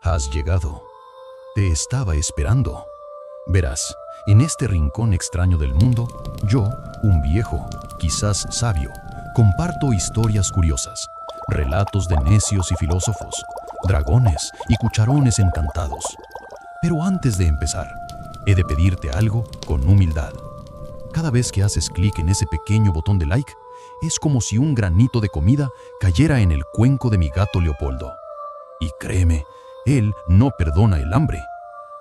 Has llegado. Te estaba esperando. Verás, en este rincón extraño del mundo, yo, un viejo, quizás sabio, comparto historias curiosas, relatos de necios y filósofos, dragones y cucharones encantados. Pero antes de empezar, he de pedirte algo con humildad. Cada vez que haces clic en ese pequeño botón de like, es como si un granito de comida cayera en el cuenco de mi gato Leopoldo. Y créeme, él no perdona el hambre.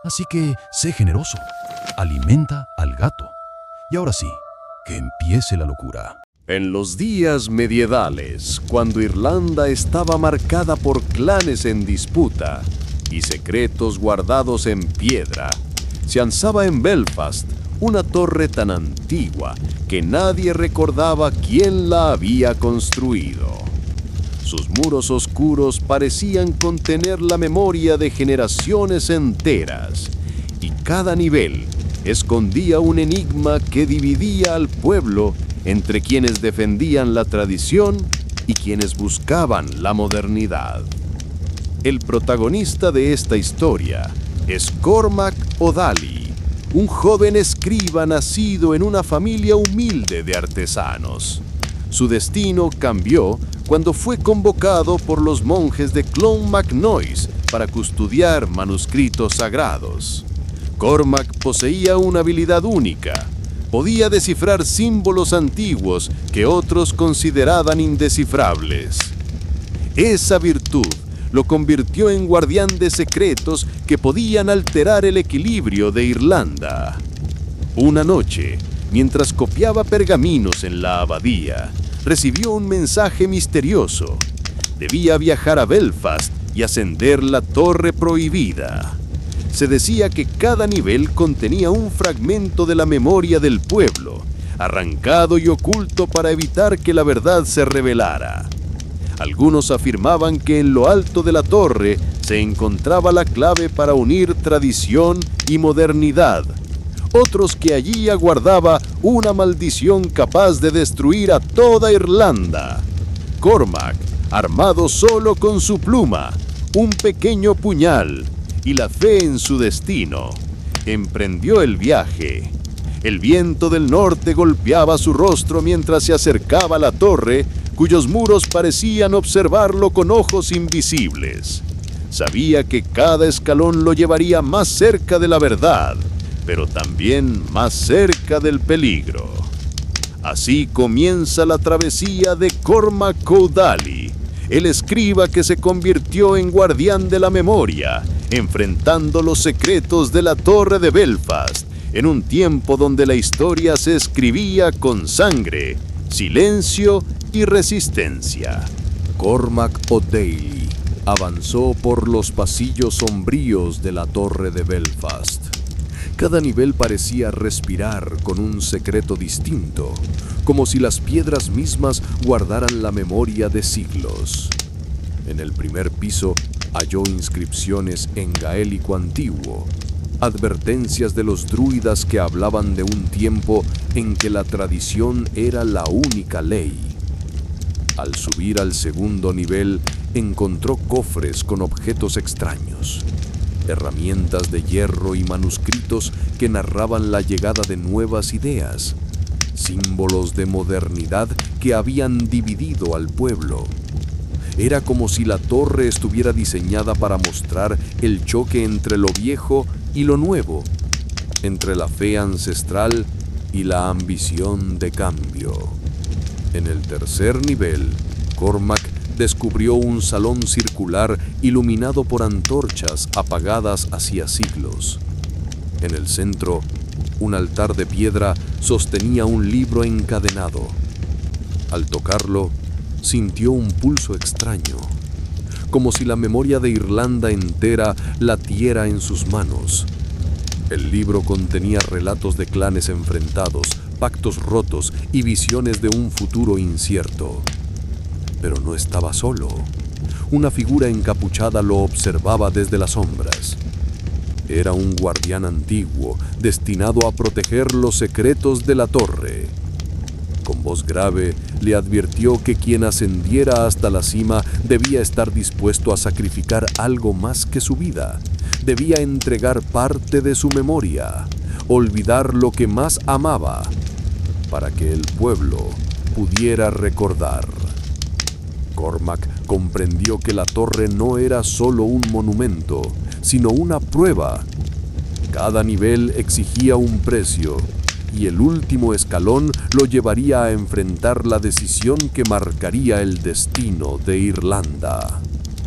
Así que sé generoso, alimenta al gato. Y ahora sí, que empiece la locura. En los días medievales, cuando Irlanda estaba marcada por clanes en disputa y secretos guardados en piedra, se alzaba en Belfast una torre tan antigua que nadie recordaba quién la había construido. Sus muros oscuros parecían contener la memoria de generaciones enteras, y cada nivel escondía un enigma que dividía al pueblo entre quienes defendían la tradición y quienes buscaban la modernidad. El protagonista de esta historia es Cormac O'Daly, un joven escriba nacido en una familia humilde de artesanos. Su destino cambió cuando fue convocado por los monjes de Clonmacnoise para custodiar manuscritos sagrados. Cormac poseía una habilidad única. Podía descifrar símbolos antiguos que otros consideraban indescifrables. Esa virtud lo convirtió en guardián de secretos que podían alterar el equilibrio de Irlanda. Una noche, mientras copiaba pergaminos en la abadía, recibió un mensaje misterioso. Debía viajar a Belfast y ascender la Torre Prohibida. Se decía que cada nivel contenía un fragmento de la memoria del pueblo, arrancado y oculto para evitar que la verdad se revelara. Algunos afirmaban que en lo alto de la torre se encontraba la clave para unir tradición y modernidad. Otros que allí aguardaba una maldición capaz de destruir a toda Irlanda. Cormac, armado solo con su pluma, un pequeño puñal y la fe en su destino, emprendió el viaje. El viento del norte golpeaba su rostro mientras se acercaba a la torre, cuyos muros parecían observarlo con ojos invisibles. Sabía que cada escalón lo llevaría más cerca de la verdad, pero también más cerca del peligro. Así comienza la travesía de Cormac O'Daly, el escriba que se convirtió en guardián de la memoria, enfrentando los secretos de la Torre de Belfast, en un tiempo donde la historia se escribía con sangre, silencio y resistencia. Cormac O'Daly avanzó por los pasillos sombríos de la Torre de Belfast. Cada nivel parecía respirar con un secreto distinto, como si las piedras mismas guardaran la memoria de siglos. En el primer piso halló inscripciones en gaélico antiguo, advertencias de los druidas que hablaban de un tiempo en que la tradición era la única ley. Al subir al segundo nivel, encontró cofres con objetos extraños, herramientas de hierro y manuscritos que narraban la llegada de nuevas ideas, símbolos de modernidad que habían dividido al pueblo. Era como si la torre estuviera diseñada para mostrar el choque entre lo viejo y lo nuevo, entre la fe ancestral y la ambición de cambio. En el tercer nivel, Cormac descubrió un salón circular iluminado por antorchas apagadas hacía siglos. En el centro, un altar de piedra sostenía un libro encadenado. Al tocarlo, sintió un pulso extraño, como si la memoria de Irlanda entera latiera en sus manos. El libro contenía relatos de clanes enfrentados, pactos rotos y visiones de un futuro incierto. Pero no estaba solo. Una figura encapuchada lo observaba desde las sombras. Era un guardián antiguo, destinado a proteger los secretos de la torre. Con voz grave le advirtió que quien ascendiera hasta la cima debía estar dispuesto a sacrificar algo más que su vida. Debía entregar parte de su memoria, olvidar lo que más amaba, para que el pueblo pudiera recordar. Cormac comprendió que la torre no era solo un monumento, sino una prueba. Cada nivel exigía un precio, y el último escalón lo llevaría a enfrentar la decisión que marcaría el destino de Irlanda.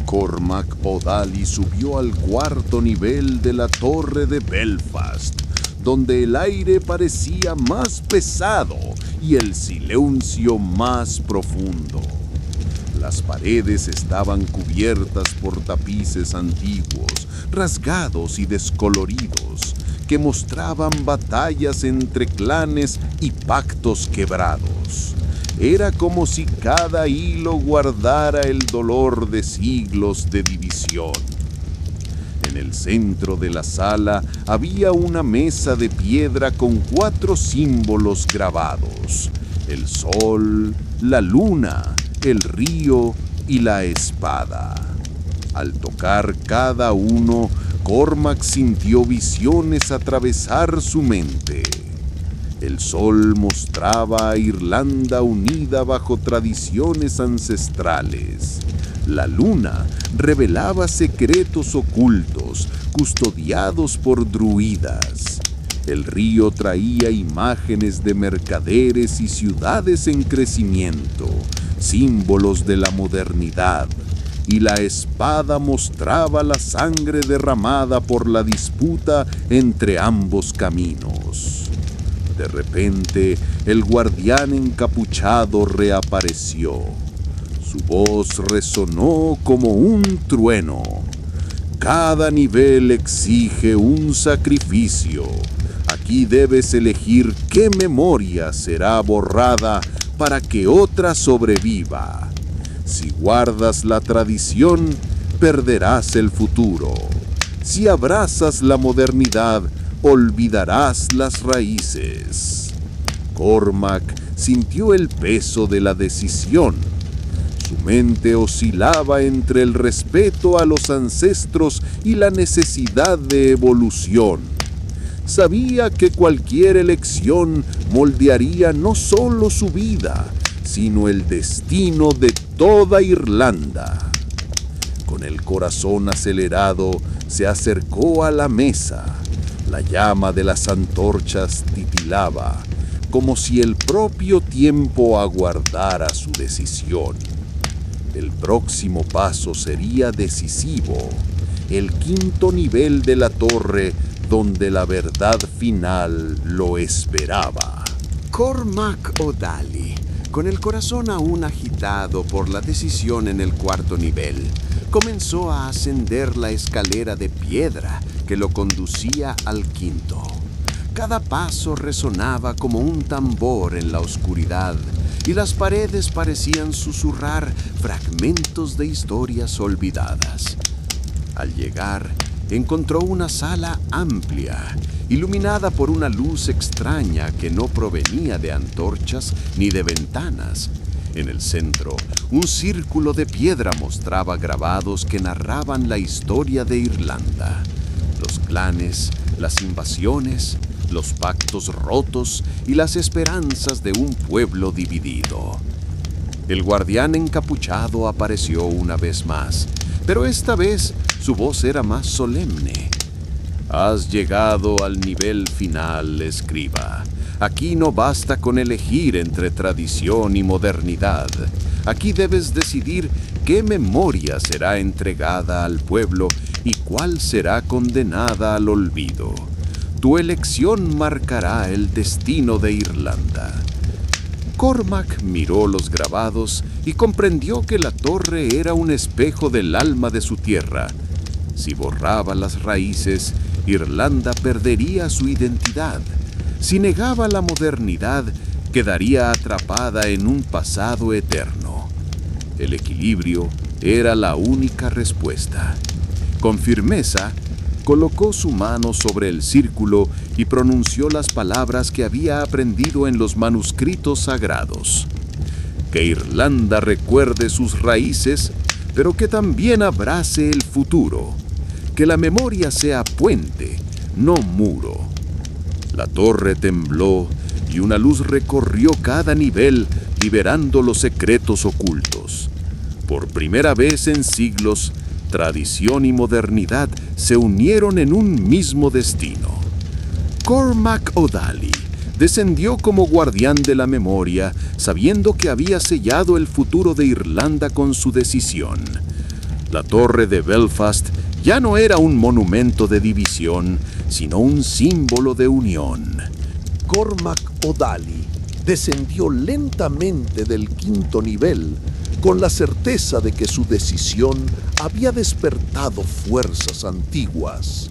Cormac O'Daly subió al cuarto nivel de la torre de Belfast, donde el aire parecía más pesado y el silencio más profundo. Las paredes estaban cubiertas por tapices antiguos, rasgados y descoloridos, que mostraban batallas entre clanes y pactos quebrados. Era como si cada hilo guardara el dolor de siglos de división. En el centro de la sala había una mesa de piedra con 4 símbolos grabados: el sol, la luna, el río y la espada. Al tocar cada uno, Cormac sintió visiones atravesar su mente. El sol mostraba a Irlanda unida bajo tradiciones ancestrales. La luna revelaba secretos ocultos, custodiados por druidas. El río traía imágenes de mercaderes y ciudades en crecimiento, símbolos de la modernidad. Y la espada mostraba la sangre derramada por la disputa entre ambos caminos. De repente, el guardián encapuchado reapareció. Su voz resonó como un trueno. Cada nivel exige un sacrificio. Aquí debes elegir qué memoria será borrada para que otra sobreviva. Si guardas la tradición, perderás el futuro. Si abrazas la modernidad, olvidarás las raíces. Cormac sintió el peso de la decisión. Su mente oscilaba entre el respeto a los ancestros y la necesidad de evolución. Sabía que cualquier elección moldearía no solo su vida, sino el destino de toda Irlanda. Con el corazón acelerado, se acercó a la mesa. La llama de las antorchas titilaba, como si el propio tiempo aguardara su decisión. El próximo paso sería decisivo, el 5.º nivel de la torre, donde la verdad final lo esperaba. Cormac O'Daly, con el corazón aún agitado por la decisión en el 4.º nivel, comenzó a ascender la escalera de piedra que lo conducía al 5.º. Cada paso resonaba como un tambor en la oscuridad, y las paredes parecían susurrar fragmentos de historias olvidadas. Al llegar, encontró una sala amplia, iluminada por una luz extraña que no provenía de antorchas ni de ventanas. En el centro, un círculo de piedra mostraba grabados que narraban la historia de Irlanda. Los clanes, las invasiones, los pactos rotos y las esperanzas de un pueblo dividido. El guardián encapuchado apareció una vez más, pero esta vez su voz era más solemne. Has llegado al nivel final, escriba. Aquí no basta con elegir entre tradición y modernidad. Aquí debes decidir qué memoria será entregada al pueblo y cuál será condenada al olvido. Tu elección marcará el destino de Irlanda. Cormac miró los grabados y comprendió que la torre era un espejo del alma de su tierra. Si borraba las raíces, Irlanda perdería su identidad. Si negaba la modernidad, quedaría atrapada en un pasado eterno. El equilibrio era la única respuesta. Con firmeza, Colocó su mano sobre el círculo y pronunció las palabras que había aprendido en los manuscritos sagrados. Que Irlanda recuerde sus raíces, pero que también abrace el futuro. Que la memoria sea puente, no muro. La torre tembló y una luz recorrió cada nivel, liberando los secretos ocultos. Por primera vez en siglos, tradición y modernidad se unieron en un mismo destino. Cormac O'Daly descendió como guardián de la memoria, sabiendo que había sellado el futuro de Irlanda con su decisión. La torre de Belfast ya no era un monumento de división, sino un símbolo de unión. Cormac O'Daly descendió lentamente del 5º nivel, con la certeza de que su decisión había despertado fuerzas antiguas.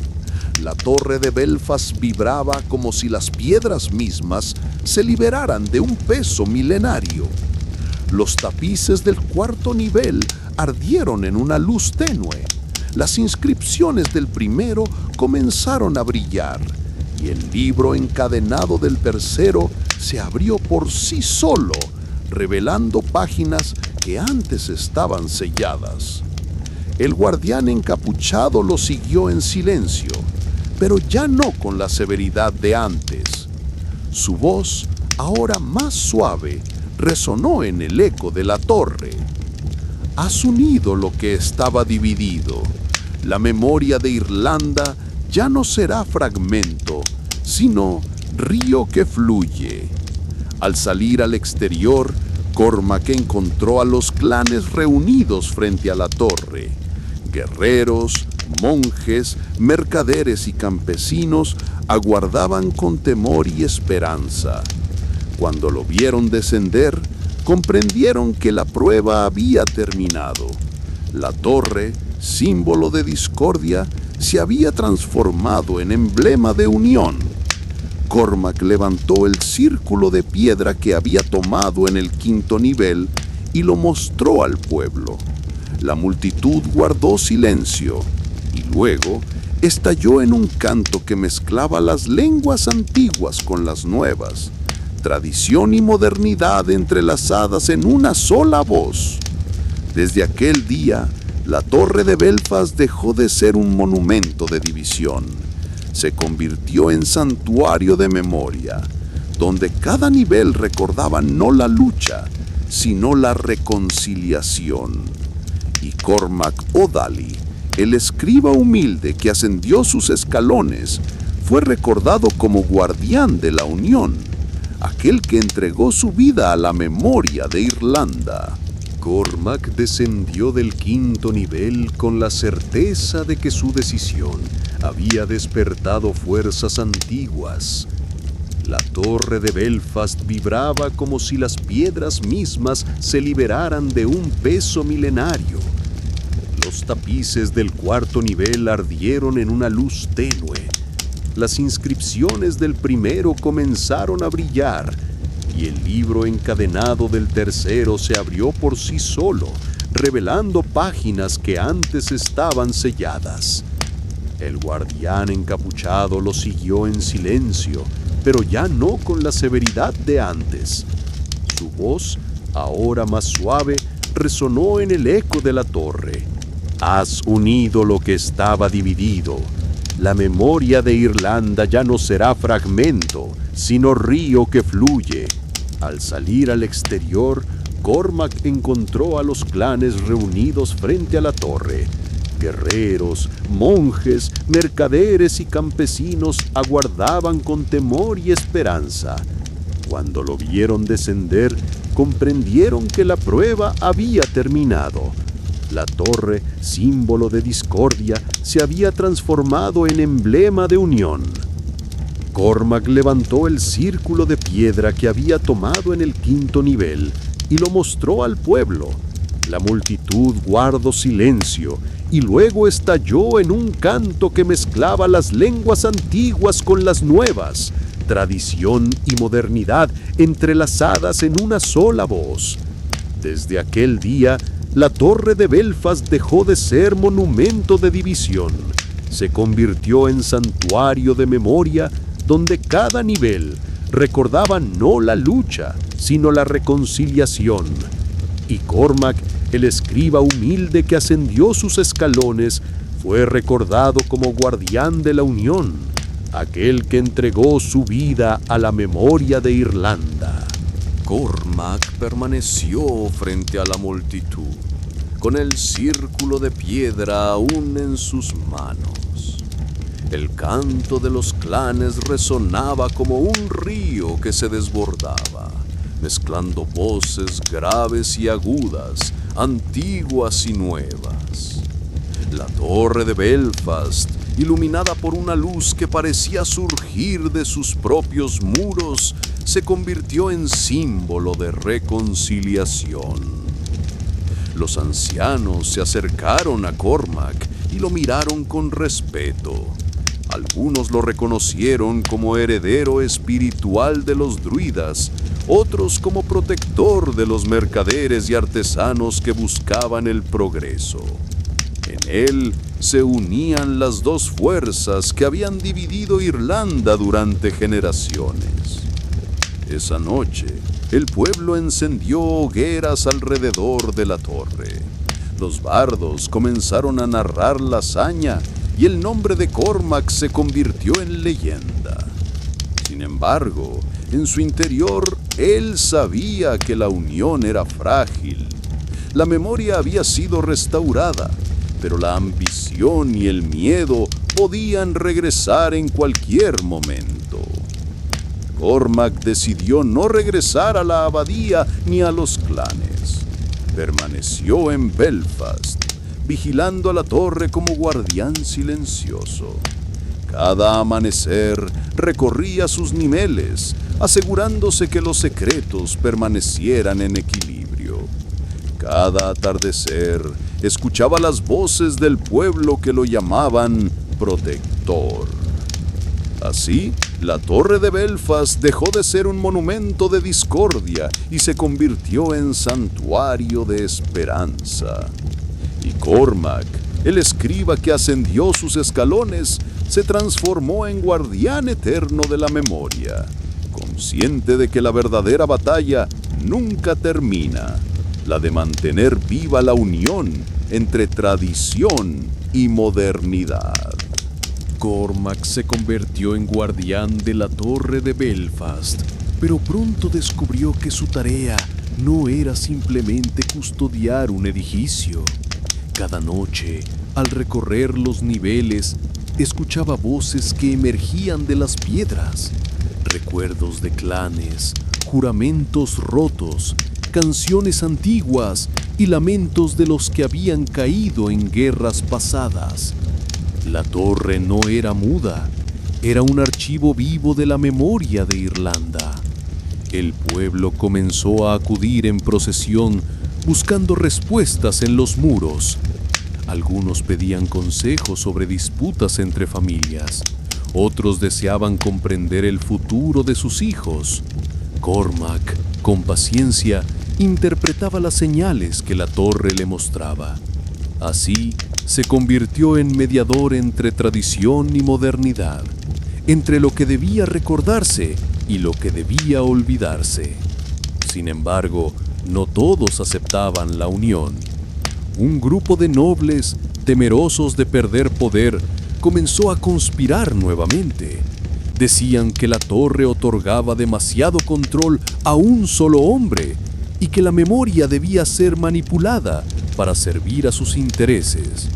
La torre de Belfast vibraba como si las piedras mismas se liberaran de un peso milenario. Los tapices del 4º nivel ardieron en una luz tenue. Las inscripciones del primero comenzaron a brillar y el libro encadenado del tercero se abrió por sí solo, revelando páginas que antes estaban selladas. El guardián encapuchado lo siguió en silencio, pero ya no con la severidad de antes. Su voz, ahora más suave, resonó en el eco de la torre. Has unido lo que estaba dividido. La memoria de Irlanda ya no será fragmento, sino río que fluye. Al salir al exterior, Cormac encontró a los clanes reunidos frente a la torre. Guerreros, monjes, mercaderes y campesinos aguardaban con temor y esperanza. Cuando lo vieron descender, comprendieron que la prueba había terminado. La torre, símbolo de discordia, se había transformado en emblema de unión. Cormac levantó el círculo de piedra que había tomado en el 5º nivel y lo mostró al pueblo. La multitud guardó silencio y luego estalló en un canto que mezclaba las lenguas antiguas con las nuevas, tradición y modernidad entrelazadas en una sola voz. Desde aquel día, la torre de Belfast dejó de ser un monumento de división. Se convirtió en santuario de memoria, donde cada nivel recordaba no la lucha, sino la reconciliación. Y Cormac O'Daly, el escriba humilde que ascendió sus escalones, fue recordado como guardián de la unión, aquel que entregó su vida a la memoria de Irlanda. Cormac descendió del 5º nivel con la certeza de que su decisión había despertado fuerzas antiguas. La torre de Belfast vibraba como si las piedras mismas se liberaran de un peso milenario. Los tapices del 4º nivel ardieron en una luz tenue. Las inscripciones del primero comenzaron a brillar y el libro encadenado del tercero se abrió por sí solo, revelando páginas que antes estaban selladas. El guardián encapuchado lo siguió en silencio, pero ya no con la severidad de antes. Su voz, ahora más suave, resonó en el eco de la torre. Has unido lo que estaba dividido. La memoria de Irlanda ya no será fragmento, sino río que fluye. Al salir al exterior, Cormac encontró a los clanes reunidos frente a la torre. Guerreros, monjes, mercaderes y campesinos aguardaban con temor y esperanza. Cuando lo vieron descender, comprendieron que la prueba había terminado. La torre, símbolo de discordia, se había transformado en emblema de unión. Cormac levantó el círculo de piedra que había tomado en el 5º nivel y lo mostró al pueblo. La multitud guardó silencio y luego estalló en un canto que mezclaba las lenguas antiguas con las nuevas, tradición y modernidad entrelazadas en una sola voz. Desde aquel día, la torre de Belfast dejó de ser monumento de división se convirtió en santuario de memoria donde cada nivel recordaba no la lucha, sino la reconciliación. Y Cormac, el escriba humilde que ascendió sus escalones, fue recordado como guardián de la unión, aquel que entregó su vida a la memoria de Irlanda. Cormac permaneció frente a la multitud, con el círculo de piedra aún en sus manos. El canto de los clanes resonaba como un río que se desbordaba, mezclando voces graves y agudas, antiguas y nuevas. La torre de Belfast, iluminada por una luz que parecía surgir de sus propios muros, se convirtió en símbolo de reconciliación. Los ancianos se acercaron a Cormac y lo miraron con respeto. Algunos lo reconocieron como heredero espiritual de los druidas, otros como protector de los mercaderes y artesanos que buscaban el progreso. En él se unían las dos fuerzas que habían dividido Irlanda durante generaciones. Esa noche, el pueblo encendió hogueras alrededor de la torre. Los bardos comenzaron a narrar la hazaña y el nombre de Cormac se convirtió en leyenda. Sin embargo, en su interior, él sabía que la unión era frágil. La memoria había sido restaurada, pero la ambición y el miedo podían regresar en cualquier momento. Cormac decidió no regresar a la abadía ni a los clanes. Permaneció en Belfast, vigilando a la torre como guardián silencioso. Cada amanecer recorría sus niveles, asegurándose que los secretos permanecieran en equilibrio. Cada atardecer escuchaba las voces del pueblo que lo llamaban protector. Así, la torre de Belfast dejó de ser un monumento de discordia y se convirtió en santuario de esperanza. Y Cormac, el escriba que ascendió sus escalones, se transformó en guardián eterno de la memoria, consciente de que la verdadera batalla nunca termina, la de mantener viva la unión entre tradición y modernidad. Cormac se convirtió en guardián de la torre de Belfast, pero pronto descubrió que su tarea no era simplemente custodiar un edificio. Cada noche, al recorrer los niveles, escuchaba voces que emergían de las piedras, recuerdos de clanes, juramentos rotos, canciones antiguas y lamentos de los que habían caído en guerras pasadas. La torre no era muda, era un archivo vivo de la memoria de Irlanda. El pueblo comenzó a acudir en procesión buscando respuestas en los muros. Algunos pedían consejos sobre disputas entre familias, otros deseaban comprender el futuro de sus hijos. Cormac, con paciencia, interpretaba las señales que la torre le mostraba. Así, se convirtió en mediador entre tradición y modernidad, entre lo que debía recordarse y lo que debía olvidarse. Sin embargo, no todos aceptaban la unión. Un grupo de nobles, temerosos de perder poder, comenzó a conspirar nuevamente. Decían que la torre otorgaba demasiado control a un solo hombre y que la memoria debía ser manipulada para servir a sus intereses.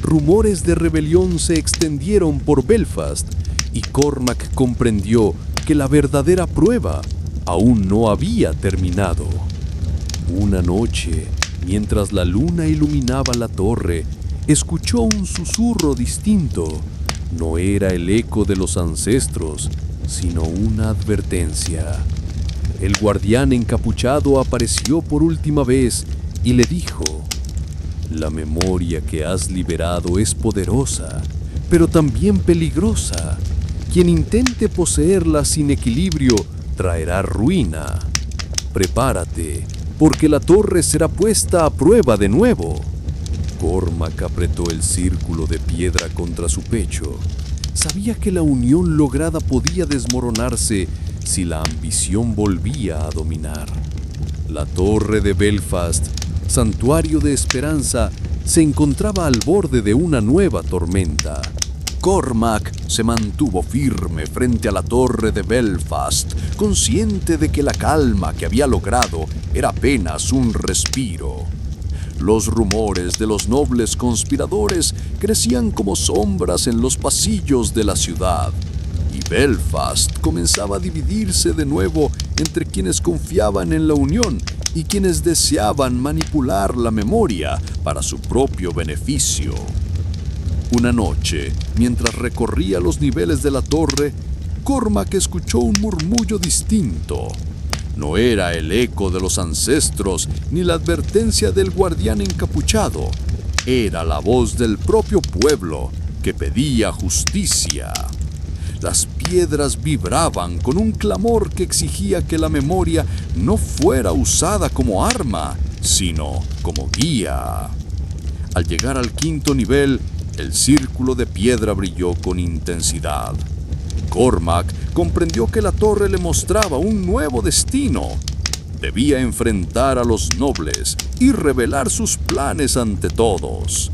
Rumores de rebelión se extendieron por Belfast y Cormac comprendió que la verdadera prueba aún no había terminado. Una noche, mientras la luna iluminaba la torre, escuchó un susurro distinto. No era el eco de los ancestros, sino una advertencia. El guardián encapuchado apareció por última vez y le dijo: «La memoria que has liberado es poderosa, pero también peligrosa. Quien intente poseerla sin equilibrio traerá ruina. Prepárate, porque la torre será puesta a prueba de nuevo». Cormac apretó el círculo de piedra contra su pecho. Sabía que la unión lograda podía desmoronarse si la ambición volvía a dominar. La torre de Belfast, santuario de esperanza, se encontraba al borde de una nueva tormenta. Cormac se mantuvo firme frente a la torre de Belfast, consciente de que la calma que había logrado era apenas un respiro. Los rumores de los nobles conspiradores crecían como sombras en los pasillos de la ciudad, y Belfast comenzaba a dividirse de nuevo entre quienes confiaban en la unión y quienes deseaban manipular la memoria para su propio beneficio. Una noche, mientras recorría los niveles de la torre, Cormac escuchó un murmullo distinto. No era el eco de los ancestros ni la advertencia del guardián encapuchado. Era la voz del propio pueblo que pedía justicia. Las piedras vibraban con un clamor que exigía que la memoria no fuera usada como arma, sino como guía. Al llegar al 5º nivel, el círculo de piedra brilló con intensidad. Cormac comprendió que la torre le mostraba un nuevo destino. Debía enfrentar a los nobles y revelar sus planes ante todos.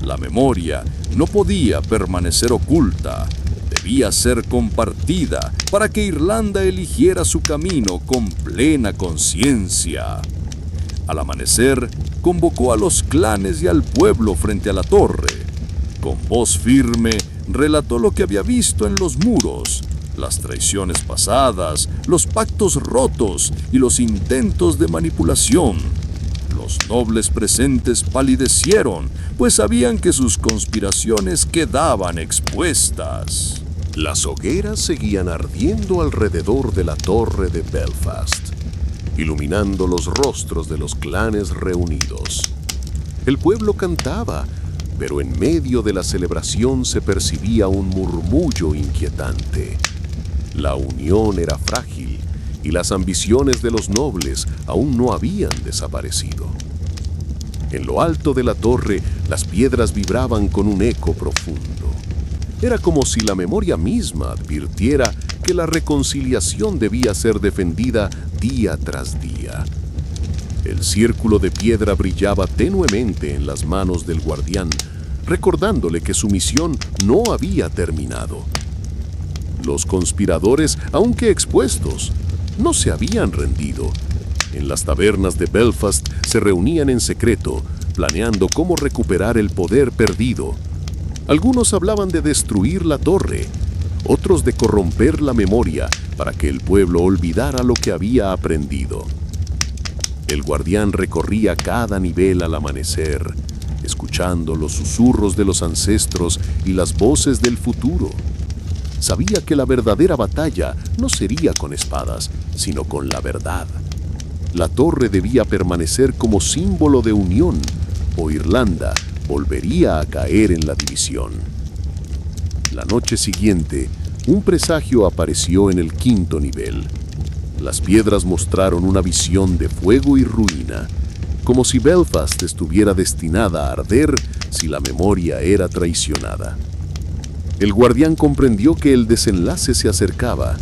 La memoria no podía permanecer oculta. Debía ser compartida para que Irlanda eligiera su camino con plena conciencia. Al amanecer, convocó a los clanes y al pueblo frente a la torre. Con voz firme, relató lo que había visto en los muros, las traiciones pasadas, los pactos rotos y los intentos de manipulación. Los nobles presentes palidecieron, pues sabían que sus conspiraciones quedaban expuestas. Las hogueras seguían ardiendo alrededor de la torre de Belfast, iluminando los rostros de los clanes reunidos. El pueblo cantaba, pero en medio de la celebración se percibía un murmullo inquietante. La unión era frágil y las ambiciones de los nobles aún no habían desaparecido. En lo alto de la torre, las piedras vibraban con un eco profundo. Era como si la memoria misma advirtiera que la reconciliación debía ser defendida día tras día. El círculo de piedra brillaba tenuemente en las manos del guardián, recordándole que su misión no había terminado. Los conspiradores, aunque expuestos, no se habían rendido. En las tabernas de Belfast se reunían en secreto, planeando cómo recuperar el poder perdido. Algunos hablaban de destruir la torre, otros de corromper la memoria para que el pueblo olvidara lo que había aprendido. El guardián recorría cada nivel al amanecer, escuchando los susurros de los ancestros y las voces del futuro. Sabía que la verdadera batalla no sería con espadas, sino con la verdad. La torre debía permanecer como símbolo de unión, o Irlanda volvería a caer en la división. La noche siguiente, un presagio apareció en el 5º nivel. Las piedras mostraron una visión de fuego y ruina, como si Belfast estuviera destinada a arder si la memoria era traicionada. El guardián comprendió que el desenlace se acercaba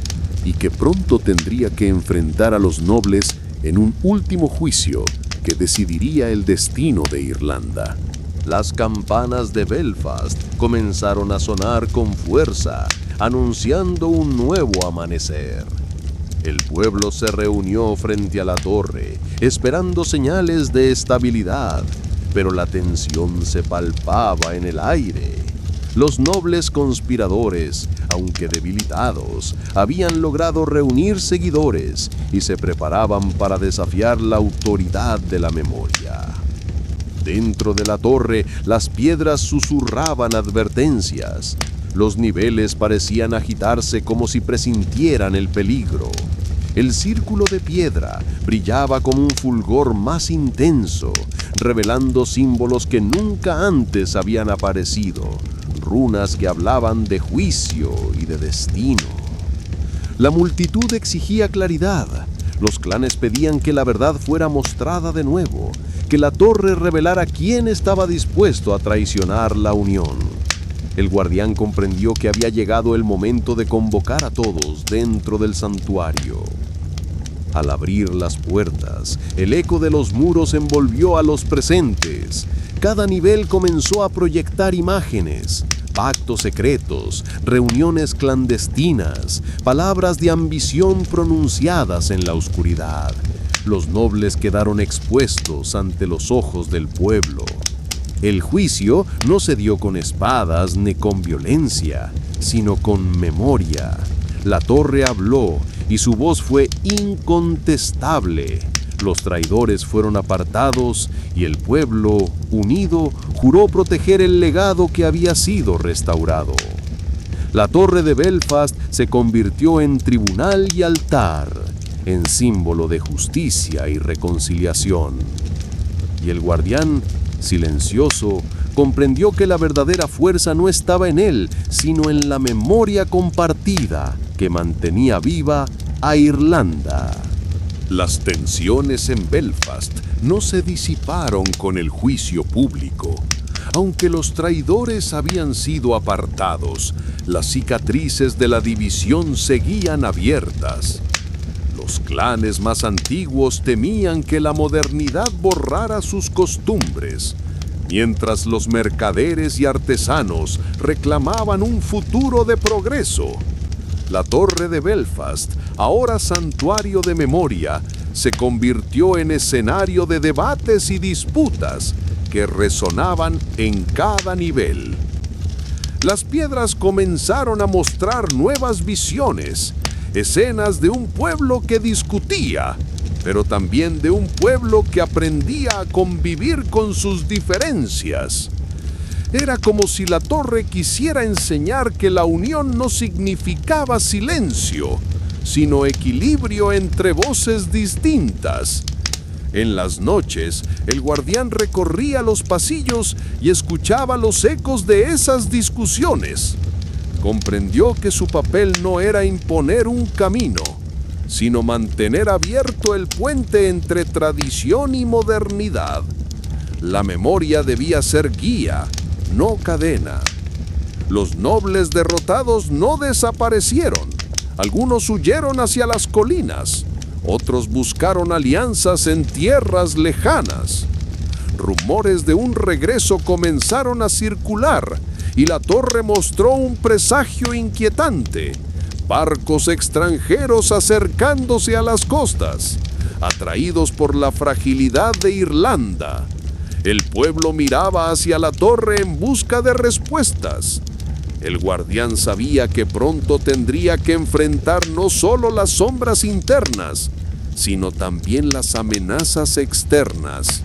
y que pronto tendría que enfrentar a los nobles en un último juicio que decidiría el destino de Irlanda. Las campanas de Belfast comenzaron a sonar con fuerza, anunciando un nuevo amanecer. El pueblo se reunió frente a la torre, esperando señales de estabilidad, pero la tensión se palpaba en el aire. Los nobles conspiradores, aunque debilitados, habían logrado reunir seguidores y se preparaban para desafiar la autoridad de la memoria. Dentro de la torre, las piedras susurraban advertencias. Los niveles parecían agitarse como si presintieran el peligro. El círculo de piedra brillaba con un fulgor más intenso, revelando símbolos que nunca antes habían aparecido, runas que hablaban de juicio y de destino. La multitud exigía claridad. Los clanes pedían que la verdad fuera mostrada de nuevo, que la torre revelara quién estaba dispuesto a traicionar la unión. El guardián comprendió que había llegado el momento de convocar a todos dentro del santuario. Al abrir las puertas, el eco de los muros envolvió a los presentes. Cada nivel comenzó a proyectar imágenes, pactos secretos, reuniones clandestinas, palabras de ambición pronunciadas en la oscuridad. Los nobles quedaron expuestos ante los ojos del pueblo. El juicio no se dio con espadas ni con violencia, sino con memoria. La torre habló y su voz fue incontestable. Los traidores fueron apartados y el pueblo, unido, juró proteger el legado que había sido restaurado. La torre de Belfast se convirtió en tribunal y altar, en símbolo de justicia y reconciliación. Y el guardián, silencioso, comprendió que la verdadera fuerza no estaba en él, sino en la memoria compartida que mantenía viva a Irlanda. Las tensiones en Belfast no se disiparon con el juicio público. Aunque los traidores habían sido apartados, las cicatrices de la división seguían abiertas. Los clanes más antiguos temían que la modernidad borrara sus costumbres, mientras los mercaderes y artesanos reclamaban un futuro de progreso. La torre de Belfast, ahora santuario de memoria, se convirtió en escenario de debates y disputas que resonaban en cada nivel. Las piedras comenzaron a mostrar nuevas visiones, escenas de un pueblo que discutía, pero también de un pueblo que aprendía a convivir con sus diferencias. Era como si la torre quisiera enseñar que la unión no significaba silencio, sino equilibrio entre voces distintas. En las noches, el guardián recorría los pasillos y escuchaba los ecos de esas discusiones. Comprendió que su papel no era imponer un camino, sino mantener abierto el puente entre tradición y modernidad. La memoria debía ser guía, no cadena. Los nobles derrotados no desaparecieron. Algunos huyeron hacia las colinas, otros buscaron alianzas en tierras lejanas. Rumores de un regreso comenzaron a circular y la torre mostró un presagio inquietante. Barcos extranjeros acercándose a las costas, atraídos por la fragilidad de Irlanda. El pueblo miraba hacia la torre en busca de respuestas. El guardián sabía que pronto tendría que enfrentar no solo las sombras internas, sino también las amenazas externas.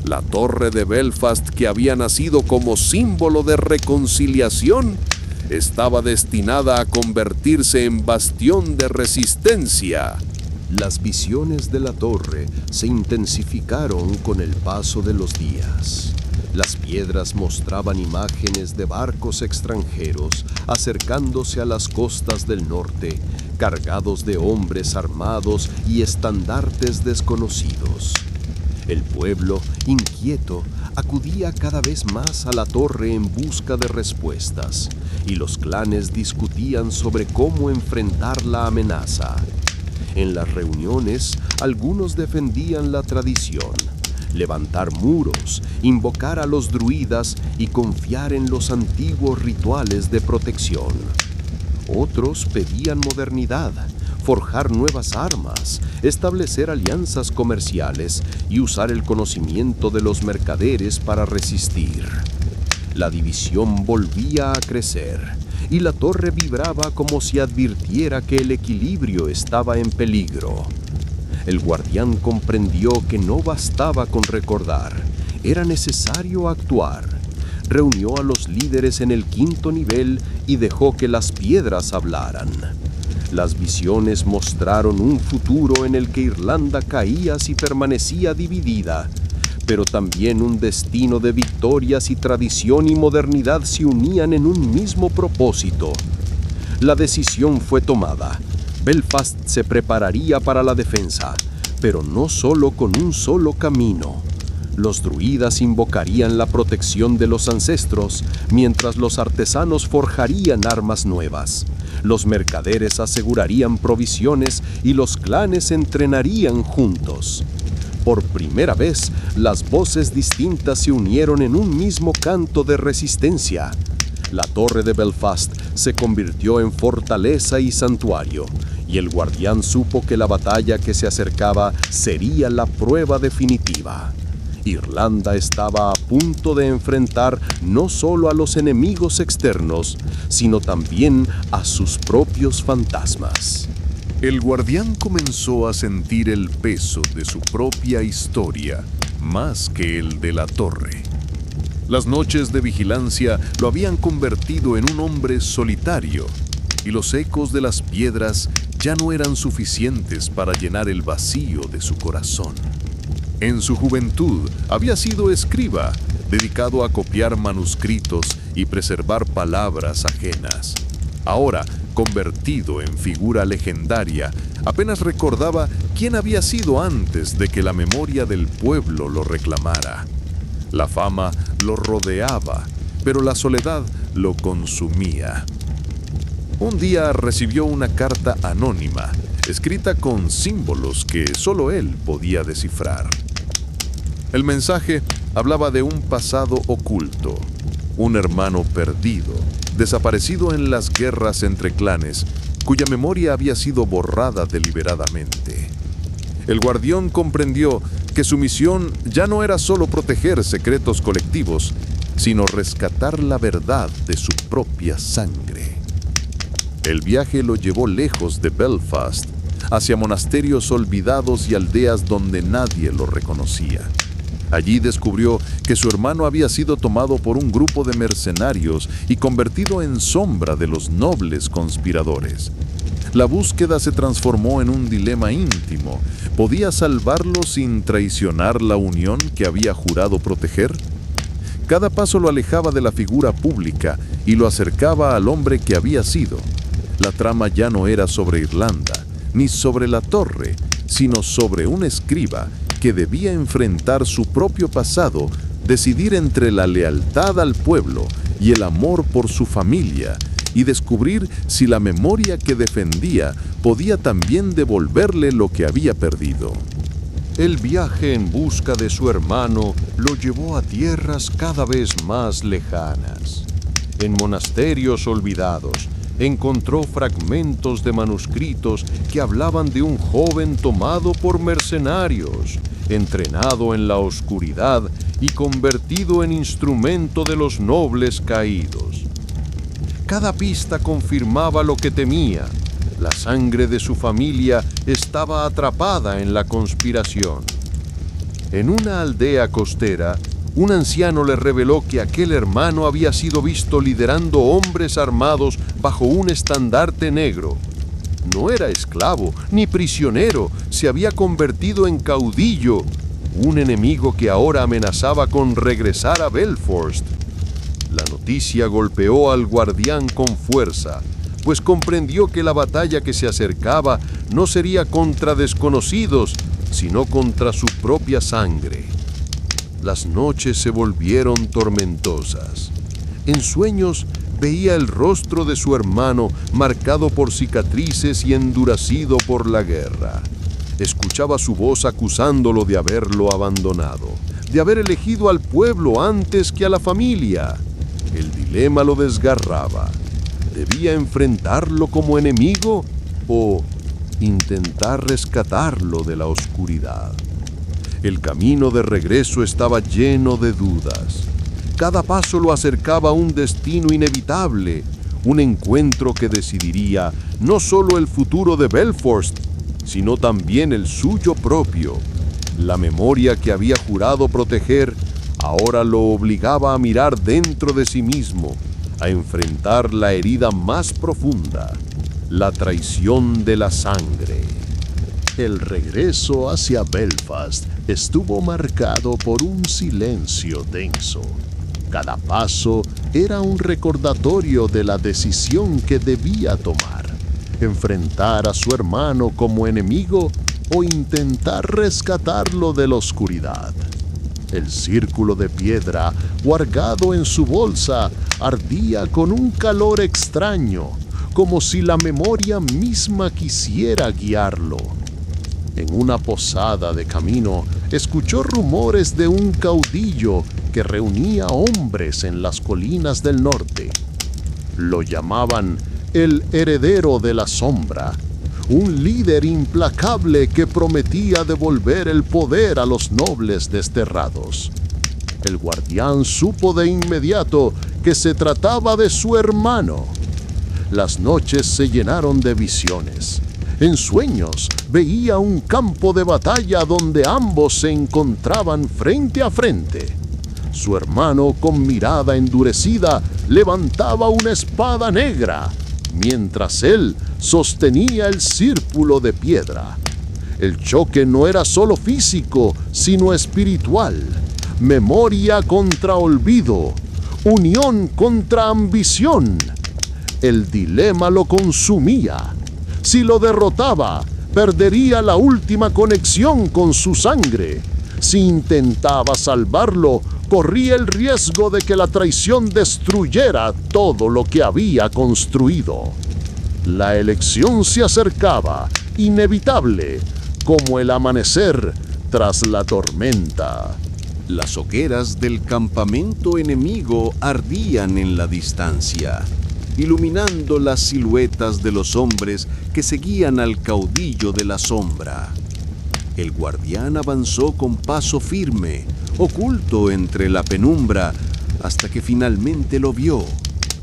La torre de Belfast, que había nacido como símbolo de reconciliación, estaba destinada a convertirse en bastión de resistencia. Las visiones de la torre se intensificaron con el paso de los días. Las piedras mostraban imágenes de barcos extranjeros acercándose a las costas del norte, cargados de hombres armados y estandartes desconocidos. El pueblo, inquieto, acudía cada vez más a la torre en busca de respuestas, y los clanes discutían sobre cómo enfrentar la amenaza. En las reuniones, algunos defendían la tradición, levantar muros, invocar a los druidas y confiar en los antiguos rituales de protección. Otros pedían modernidad, forjar nuevas armas, establecer alianzas comerciales y usar el conocimiento de los mercaderes para resistir. La división volvía a crecer y la torre vibraba como si advirtiera que el equilibrio estaba en peligro. El guardián comprendió que no bastaba con recordar, era necesario actuar. Reunió a los líderes en el 5º nivel y dejó que las piedras hablaran. Las visiones mostraron un futuro en el que Irlanda caía si permanecía dividida, pero también un destino de victorias y tradición y modernidad se unían en un mismo propósito. La decisión fue tomada. Belfast se prepararía para la defensa, pero no solo con un solo camino. Los druidas invocarían la protección de los ancestros, mientras los artesanos forjarían armas nuevas. Los mercaderes asegurarían provisiones y los clanes entrenarían juntos. Por primera vez, las voces distintas se unieron en un mismo canto de resistencia. La torre de Belfast se convirtió en fortaleza y santuario, y el guardián supo que la batalla que se acercaba sería la prueba definitiva. Irlanda estaba a punto de enfrentar no solo a los enemigos externos, sino también a sus propios fantasmas. El guardián comenzó a sentir el peso de su propia historia, más que el de la torre. Las noches de vigilancia lo habían convertido en un hombre solitario, y los ecos de las piedras ya no eran suficientes para llenar el vacío de su corazón. En su juventud había sido escriba, dedicado a copiar manuscritos y preservar palabras ajenas. Ahora, convertido en figura legendaria, apenas recordaba quién había sido antes de que la memoria del pueblo lo reclamara. La fama lo rodeaba, pero la soledad lo consumía. Un día recibió una carta anónima, escrita con símbolos que solo él podía descifrar. El mensaje hablaba de un pasado oculto, un hermano perdido, desaparecido en las guerras entre clanes, cuya memoria había sido borrada deliberadamente. El guardián comprendió que su misión ya no era solo proteger secretos colectivos, sino rescatar la verdad de su propia sangre. El viaje lo llevó lejos de Belfast, hacia monasterios olvidados y aldeas donde nadie lo reconocía. Allí descubrió que su hermano había sido tomado por un grupo de mercenarios y convertido en sombra de los nobles conspiradores. La búsqueda se transformó en un dilema íntimo. ¿Podía salvarlo sin traicionar la unión que había jurado proteger? Cada paso lo alejaba de la figura pública y lo acercaba al hombre que había sido. La trama ya no era sobre Irlanda, ni sobre la torre, sino sobre un escriba que debía enfrentar su propio pasado, decidir entre la lealtad al pueblo y el amor por su familia, y descubrir si la memoria que defendía podía también devolverle lo que había perdido. El viaje en busca de su hermano lo llevó a tierras cada vez más lejanas. En monasterios olvidados, encontró fragmentos de manuscritos que hablaban de un joven tomado por mercenarios, entrenado en la oscuridad y convertido en instrumento de los nobles caídos. Cada pista confirmaba lo que temía. La sangre de su familia estaba atrapada en la conspiración. En una aldea costera, un anciano le reveló que aquel hermano había sido visto liderando hombres armados bajo un estandarte negro. No era esclavo ni prisionero, se había convertido en caudillo, un enemigo que ahora amenazaba con regresar a Belfast. La noticia golpeó al guardián con fuerza, pues comprendió que la batalla que se acercaba no sería contra desconocidos, sino contra su propia sangre. Las noches se volvieron tormentosas. En sueños veía el rostro de su hermano marcado por cicatrices y endurecido por la guerra. Escuchaba su voz acusándolo de haberlo abandonado, de haber elegido al pueblo antes que a la familia. El dilema lo desgarraba. ¿Debía enfrentarlo como enemigo o intentar rescatarlo de la oscuridad? El camino de regreso estaba lleno de dudas. Cada paso lo acercaba a un destino inevitable, un encuentro que decidiría no solo el futuro de Belfast, sino también el suyo propio. La memoria que había jurado proteger ahora lo obligaba a mirar dentro de sí mismo, a enfrentar la herida más profunda, la traición de la sangre. El regreso hacia Belfast estuvo marcado por un silencio denso. Cada paso era un recordatorio de la decisión que debía tomar: enfrentar a su hermano como enemigo o intentar rescatarlo de la oscuridad. El círculo de piedra, guardado en su bolsa, ardía con un calor extraño, como si la memoria misma quisiera guiarlo. En una posada de camino, escuchó rumores de un caudillo que reunía hombres en las colinas del norte. Lo llamaban el heredero de la sombra, un líder implacable que prometía devolver el poder a los nobles desterrados. El guardián supo de inmediato que se trataba de su hermano. Las noches se llenaron de visiones. En sueños veía un campo de batalla donde ambos se encontraban frente a frente. Su hermano, con mirada endurecida, levantaba una espada negra, mientras él sostenía el círculo de piedra. El choque no era solo físico, sino espiritual. Memoria contra olvido, unión contra ambición. El dilema lo consumía. Si lo derrotaba, perdería la última conexión con su sangre. Si intentaba salvarlo, corría el riesgo de que la traición destruyera todo lo que había construido. La elección se acercaba, inevitable, como el amanecer tras la tormenta. Las hogueras del campamento enemigo ardían en la distancia, iluminando las siluetas de los hombres que seguían al caudillo de la sombra. El guardián avanzó con paso firme, oculto entre la penumbra, hasta que finalmente lo vio,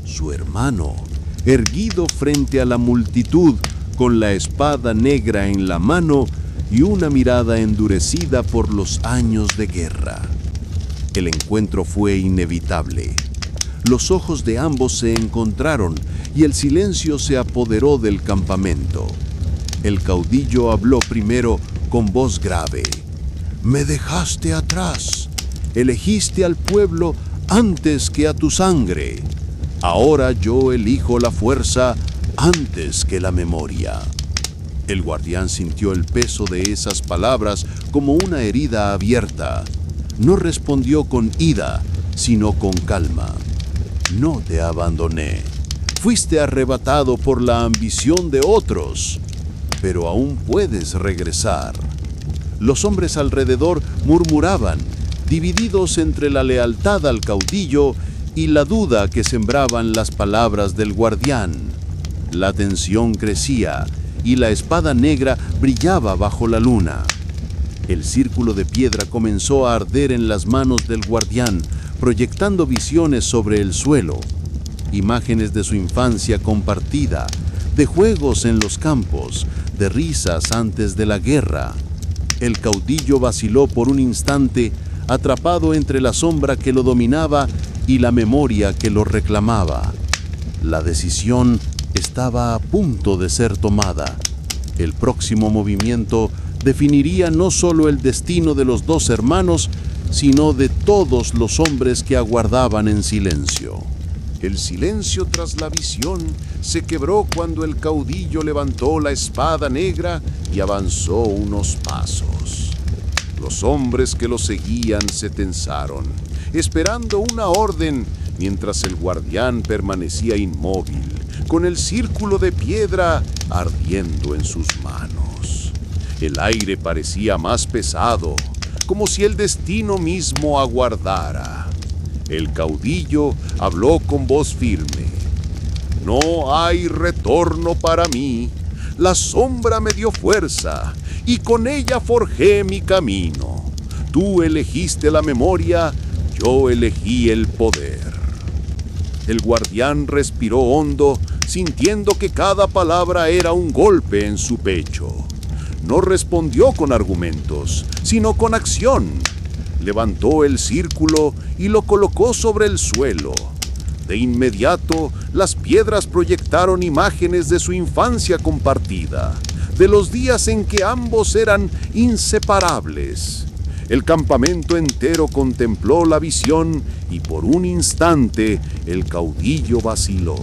su hermano, erguido frente a la multitud, con la espada negra en la mano y una mirada endurecida por los años de guerra. El encuentro fue inevitable. Los ojos de ambos se encontraron y el silencio se apoderó del campamento. El caudillo habló primero con voz grave. «Me dejaste atrás. Elegiste al pueblo antes que a tu sangre. Ahora yo elijo la fuerza antes que la memoria». El guardián sintió el peso de esas palabras como una herida abierta. No respondió con ira, sino con calma. «No te abandoné. Fuiste arrebatado por la ambición de otros, pero aún puedes regresar». Los hombres alrededor murmuraban, divididos entre la lealtad al caudillo y la duda que sembraban las palabras del guardián. La tensión crecía y la espada negra brillaba bajo la luna. El círculo de piedra comenzó a arder en las manos del guardián, proyectando visiones sobre el suelo, imágenes de su infancia compartida, de juegos en los campos, de risas antes de la guerra. El caudillo vaciló por un instante, atrapado entre la sombra que lo dominaba y la memoria que lo reclamaba. La decisión estaba a punto de ser tomada. El próximo movimiento definiría no solo el destino de los dos hermanos, sino de todos los hombres que aguardaban en silencio. El silencio tras la visión se quebró cuando el caudillo levantó la espada negra y avanzó unos pasos. Los hombres que lo seguían se tensaron, esperando una orden, mientras el guardián permanecía inmóvil, con el círculo de piedra ardiendo en sus manos. El aire parecía más pesado, como si el destino mismo aguardara. El caudillo habló con voz firme. «No hay retorno para mí. La sombra me dio fuerza y con ella forjé mi camino. Tú elegiste la memoria, yo elegí el poder». El guardián respiró hondo, sintiendo que cada palabra era un golpe en su pecho. No respondió con argumentos, sino con acción. Levantó el círculo y lo colocó sobre el suelo. De inmediato, las piedras proyectaron imágenes de su infancia compartida, de los días en que ambos eran inseparables. El campamento entero contempló la visión y por un instante el caudillo vaciló.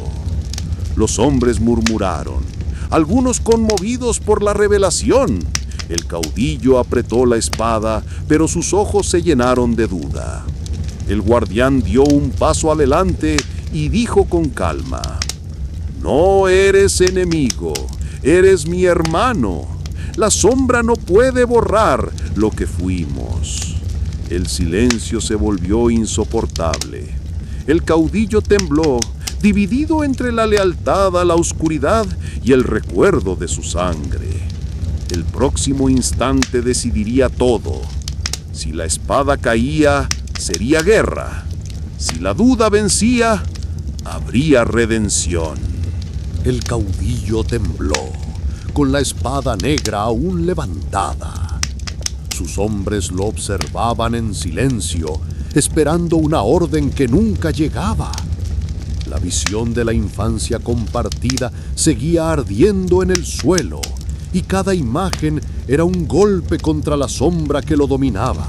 Los hombres murmuraron, algunos conmovidos por la revelación El caudillo apretó la espada, pero sus ojos se llenaron de duda. El guardián dio un paso adelante y dijo con calma: «No eres enemigo, eres mi hermano. La sombra no puede borrar lo que fuimos». El silencio se volvió insoportable. El caudillo tembló, dividido entre la lealtad a la oscuridad y el recuerdo de su sangre. El próximo instante decidiría todo. Si la espada caía, sería guerra. Si la duda vencía, habría redención. El caudillo tembló, con la espada negra aún levantada. Sus hombres lo observaban en silencio, esperando una orden que nunca llegaba. La visión de la infancia compartida seguía ardiendo en el suelo, y cada imagen era un golpe contra la sombra que lo dominaba.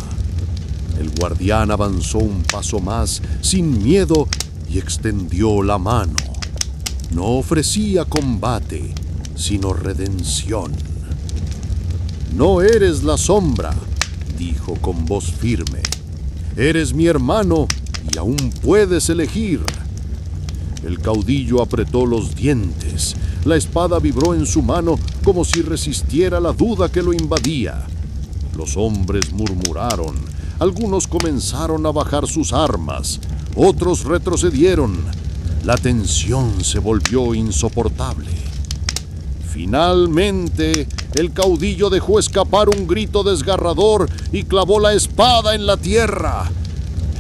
El guardián avanzó un paso más, sin miedo, y extendió la mano. No ofrecía combate, sino redención. «No eres la sombra», dijo con voz firme. «Eres mi hermano y aún puedes elegir». El caudillo apretó los dientes. La espada vibró en su mano como si resistiera la duda que lo invadía. Los hombres murmuraron. Algunos comenzaron a bajar sus armas. Otros retrocedieron. La tensión se volvió insoportable. Finalmente, el caudillo dejó escapar un grito desgarrador y clavó la espada en la tierra.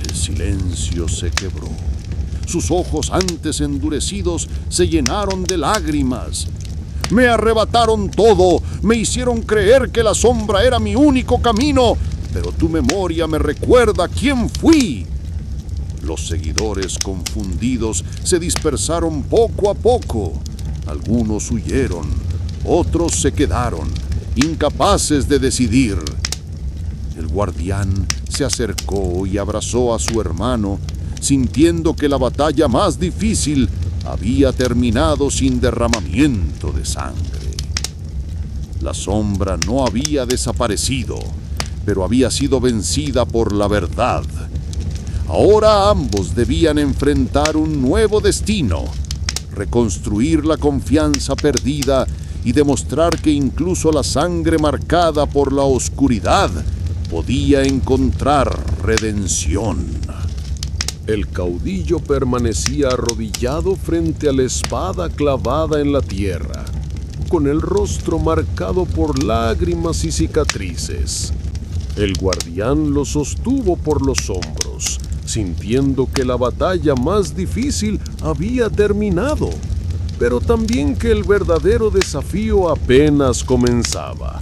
El silencio se quebró. Sus ojos antes endurecidos se llenaron de lágrimas. «Me arrebataron todo, me hicieron creer que la sombra era mi único camino, pero tu memoria me recuerda quién fui». Los seguidores confundidos se dispersaron poco a poco. Algunos huyeron, otros se quedaron, incapaces de decidir. El guardián se acercó y abrazó a su hermano, sintiendo que la batalla más difícil había terminado sin derramamiento de sangre. La sombra no había desaparecido, pero había sido vencida por la verdad. Ahora ambos debían enfrentar un nuevo destino, reconstruir la confianza perdida y demostrar que incluso la sangre marcada por la oscuridad podía encontrar redención. El caudillo permanecía arrodillado frente a la espada clavada en la tierra, con el rostro marcado por lágrimas y cicatrices. El guardián lo sostuvo por los hombros, sintiendo que la batalla más difícil había terminado, pero también que el verdadero desafío apenas comenzaba.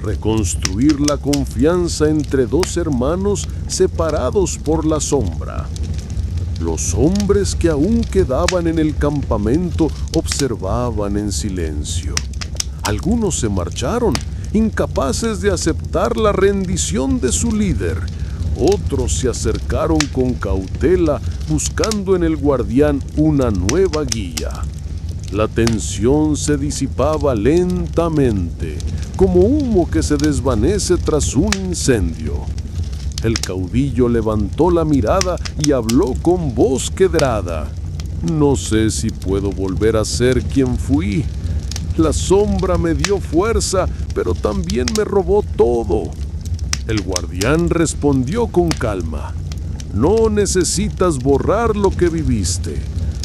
Reconstruir la confianza entre dos hermanos separados por la sombra. Los hombres que aún quedaban en el campamento observaban en silencio. Algunos se marcharon, incapaces de aceptar la rendición de su líder. Otros se acercaron con cautela, buscando en el guardián una nueva guía. La tensión se disipaba lentamente, como humo que se desvanece tras un incendio. El caudillo levantó la mirada y habló con voz quebrada. «No sé si puedo volver a ser quien fui. La sombra me dio fuerza, pero también me robó todo». El guardián respondió con calma: «No necesitas borrar lo que viviste.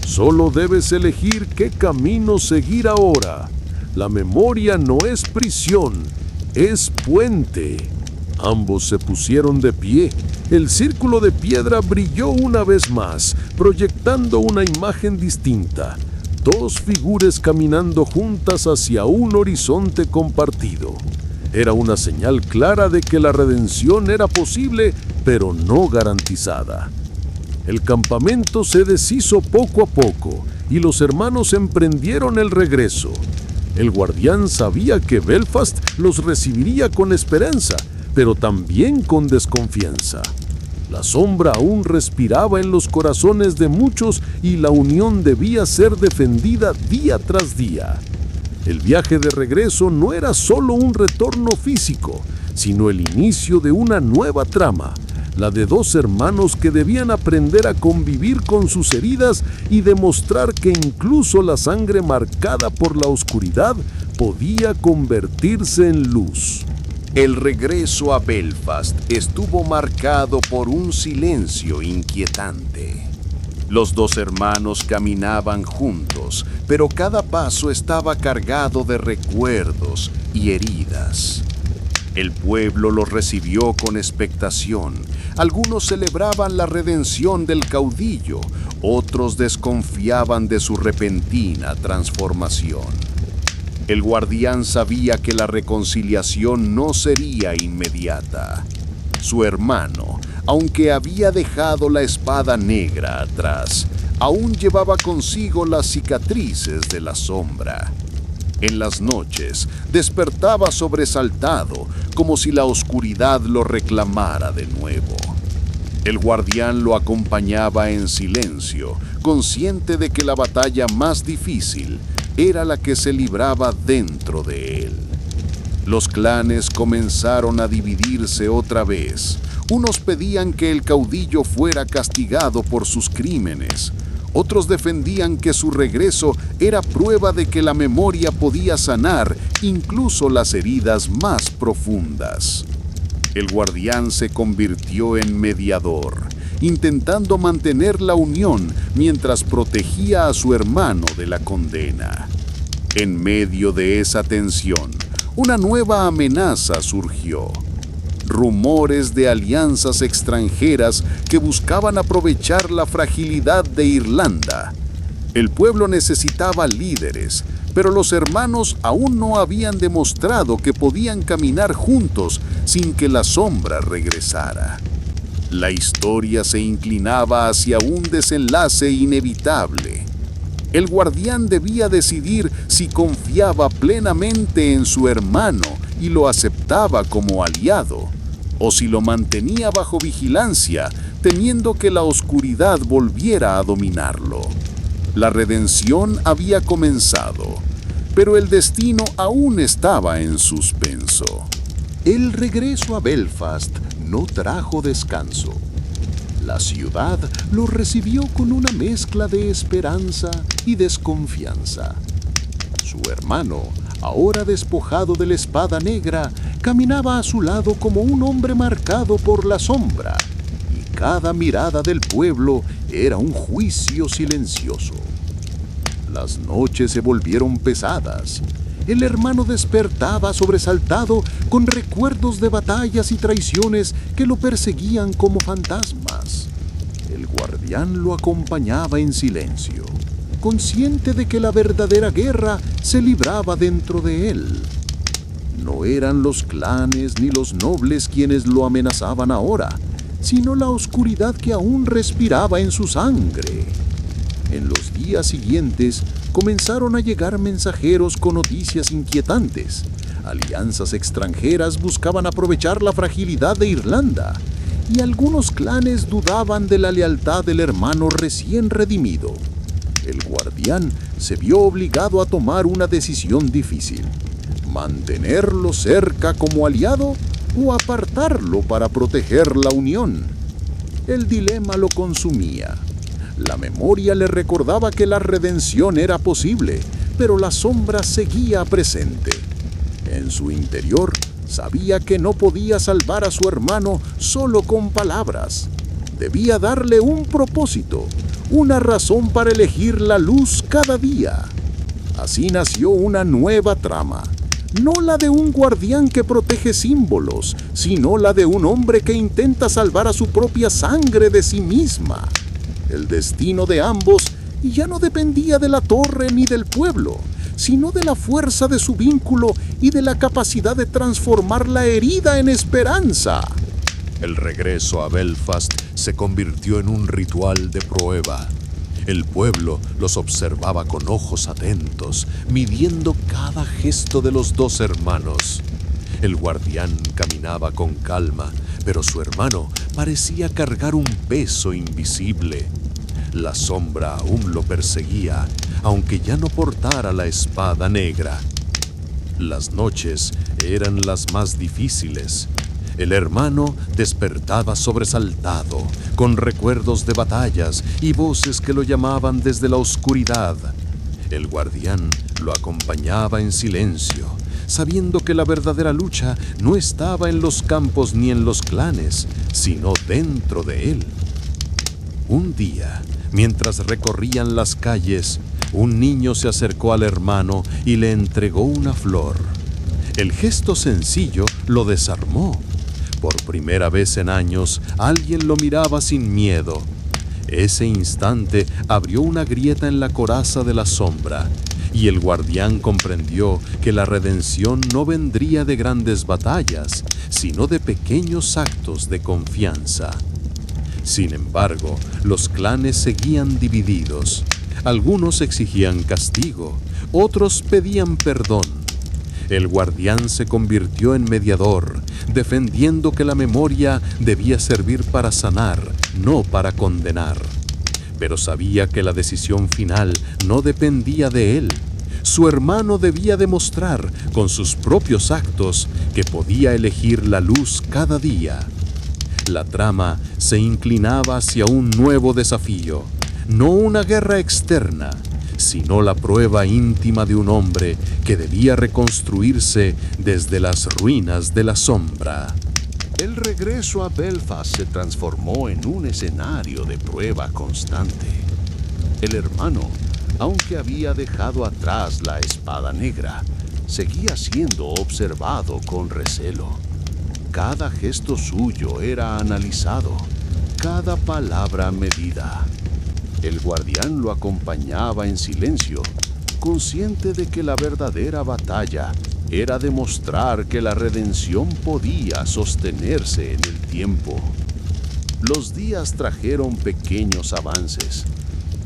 Solo debes elegir qué camino seguir ahora. La memoria no es prisión, es puente». Ambos se pusieron de pie. El círculo de piedra brilló una vez más, proyectando una imagen distinta. Dos figuras caminando juntas hacia un horizonte compartido. Era una señal clara de que la redención era posible, pero no garantizada. El campamento se deshizo poco a poco y los hermanos emprendieron el regreso. El guardián sabía que Belfast los recibiría con esperanza, pero también con desconfianza. La sombra aún respiraba en los corazones de muchos y la unión debía ser defendida día tras día. El viaje de regreso no era solo un retorno físico, sino el inicio de una nueva trama, la de dos hermanos que debían aprender a convivir con sus heridas y demostrar que incluso la sangre marcada por la oscuridad podía convertirse en luz. El regreso a Belfast estuvo marcado por un silencio inquietante. Los dos hermanos caminaban juntos, pero cada paso estaba cargado de recuerdos y heridas. El pueblo los recibió con expectación. Algunos celebraban la redención del caudillo, otros desconfiaban de su repentina transformación. El guardián sabía que la reconciliación no sería inmediata. Su hermano, aunque había dejado la espada negra atrás, aún llevaba consigo las cicatrices de la sombra. En las noches despertaba sobresaltado, como si la oscuridad lo reclamara de nuevo. El guardián lo acompañaba en silencio, consciente de que la batalla más difícil era la que se libraba dentro de él. Los clanes comenzaron a dividirse otra vez. Unos pedían que el caudillo fuera castigado por sus crímenes. Otros defendían que su regreso era prueba de que la memoria podía sanar incluso las heridas más profundas. El guardián se convirtió en mediador, intentando mantener la unión mientras protegía a su hermano de la condena. En medio de esa tensión, una nueva amenaza surgió. Rumores de alianzas extranjeras que buscaban aprovechar la fragilidad de Irlanda. El pueblo necesitaba líderes, pero los hermanos aún no habían demostrado que podían caminar juntos sin que la sombra regresara. La historia se inclinaba hacia un desenlace inevitable. El guardián debía decidir si confiaba plenamente en su hermano y lo aceptaba como aliado, o si lo mantenía bajo vigilancia, temiendo que la oscuridad volviera a dominarlo. La redención había comenzado, pero el destino aún estaba en suspenso. El regreso a Belfast no trajo descanso. La ciudad lo recibió con una mezcla de esperanza y desconfianza. Su hermano, ahora despojado de la espada negra, caminaba a su lado como un hombre marcado por la sombra, y cada mirada del pueblo era un juicio silencioso. Las noches se volvieron pesadas. El hermano despertaba sobresaltado con recuerdos de batallas y traiciones que lo perseguían como fantasmas. El guardián lo acompañaba en silencio, consciente de que la verdadera guerra se libraba dentro de él. No eran los clanes ni los nobles quienes lo amenazaban ahora, sino la oscuridad que aún respiraba en su sangre. En los días siguientes comenzaron a llegar mensajeros con noticias inquietantes. Alianzas extranjeras buscaban aprovechar la fragilidad de Irlanda, y algunos clanes dudaban de la lealtad del hermano recién redimido. El guardián se vio obligado a tomar una decisión difícil: mantenerlo cerca como aliado o apartarlo para proteger la unión. El dilema lo consumía. La memoria le recordaba que la redención era posible, pero la sombra seguía presente. En su interior sabía que no podía salvar a su hermano solo con palabras. Debía darle un propósito, una razón para elegir la luz cada día. Así nació una nueva trama. No la de un guardián que protege símbolos, sino la de un hombre que intenta salvar a su propia sangre de sí misma. El destino de ambos ya no dependía de la torre ni del pueblo, sino de la fuerza de su vínculo y de la capacidad de transformar la herida en esperanza. El regreso a Belfast se convirtió en un ritual de prueba. El pueblo los observaba con ojos atentos, midiendo cada gesto de los dos hermanos. El guardián caminaba con calma, pero su hermano parecía cargar un peso invisible. La sombra aún lo perseguía, aunque ya no portara la espada negra. Las noches eran las más difíciles. El hermano despertaba sobresaltado, con recuerdos de batallas y voces que lo llamaban desde la oscuridad. El guardián lo acompañaba en silencio, sabiendo que la verdadera lucha no estaba en los campos ni en los clanes, sino dentro de él. Un día, mientras recorrían las calles, un niño se acercó al hermano y le entregó una flor. El gesto sencillo lo desarmó. Por primera vez en años, alguien lo miraba sin miedo. Ese instante abrió una grieta en la coraza de la sombra, y el guardián comprendió que la redención no vendría de grandes batallas, sino de pequeños actos de confianza. Sin embargo, los clanes seguían divididos. Algunos exigían castigo, otros pedían perdón. El guardián se convirtió en mediador, defendiendo que la memoria debía servir para sanar, no para condenar. Pero sabía que la decisión final no dependía de él. Su hermano debía demostrar, con sus propios actos, que podía elegir la luz cada día. La trama se inclinaba hacia un nuevo desafío, no una guerra externa, sino la prueba íntima de un hombre que debía reconstruirse desde las ruinas de la sombra. El regreso a Belfast se transformó en un escenario de prueba constante. El hermano, aunque había dejado atrás la espada negra, seguía siendo observado con recelo. Cada gesto suyo era analizado, cada palabra medida. El guardián lo acompañaba en silencio, consciente de que la verdadera batalla era demostrar que la redención podía sostenerse en el tiempo. Los días trajeron pequeños avances.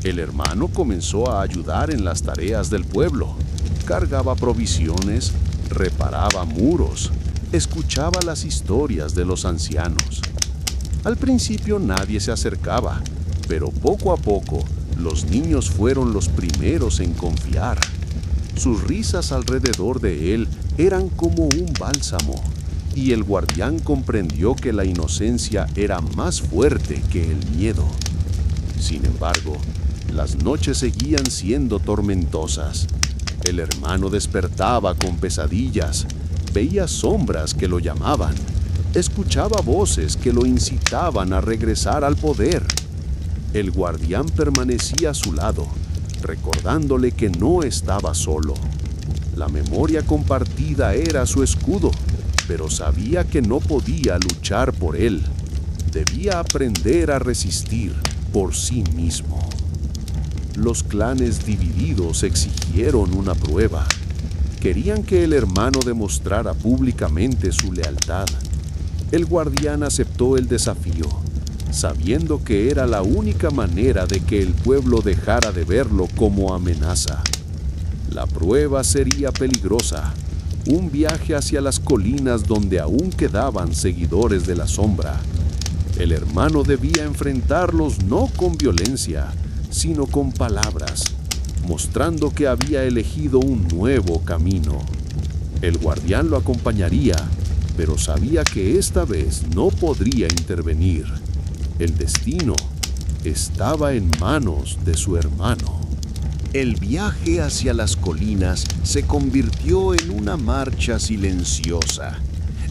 El hermano comenzó a ayudar en las tareas del pueblo. Cargaba provisiones, reparaba muros, escuchaba las historias de los ancianos. Al principio nadie se acercaba, pero poco a poco los niños fueron los primeros en confiar. Sus risas alrededor de él eran como un bálsamo, y el guardián comprendió que la inocencia era más fuerte que el miedo. Sin embargo, las noches seguían siendo tormentosas. El hermano despertaba con pesadillas, veía sombras que lo llamaban, escuchaba voces que lo incitaban a regresar al poder. El guardián permanecía a su lado, recordándole que no estaba solo. La memoria compartida era su escudo, pero sabía que no podía luchar por él. Debía aprender a resistir por sí mismo. Los clanes divididos exigieron una prueba. Querían que el hermano demostrara públicamente su lealtad. El guardián aceptó el desafío, sabiendo que era la única manera de que el pueblo dejara de verlo como amenaza. La prueba sería peligrosa, un viaje hacia las colinas donde aún quedaban seguidores de la sombra. El hermano debía enfrentarlos no con violencia, sino con palabras, mostrando que había elegido un nuevo camino. El guardián lo acompañaría, pero sabía que esta vez no podría intervenir. El destino estaba en manos de su hermano. El viaje hacia las colinas se convirtió en una marcha silenciosa.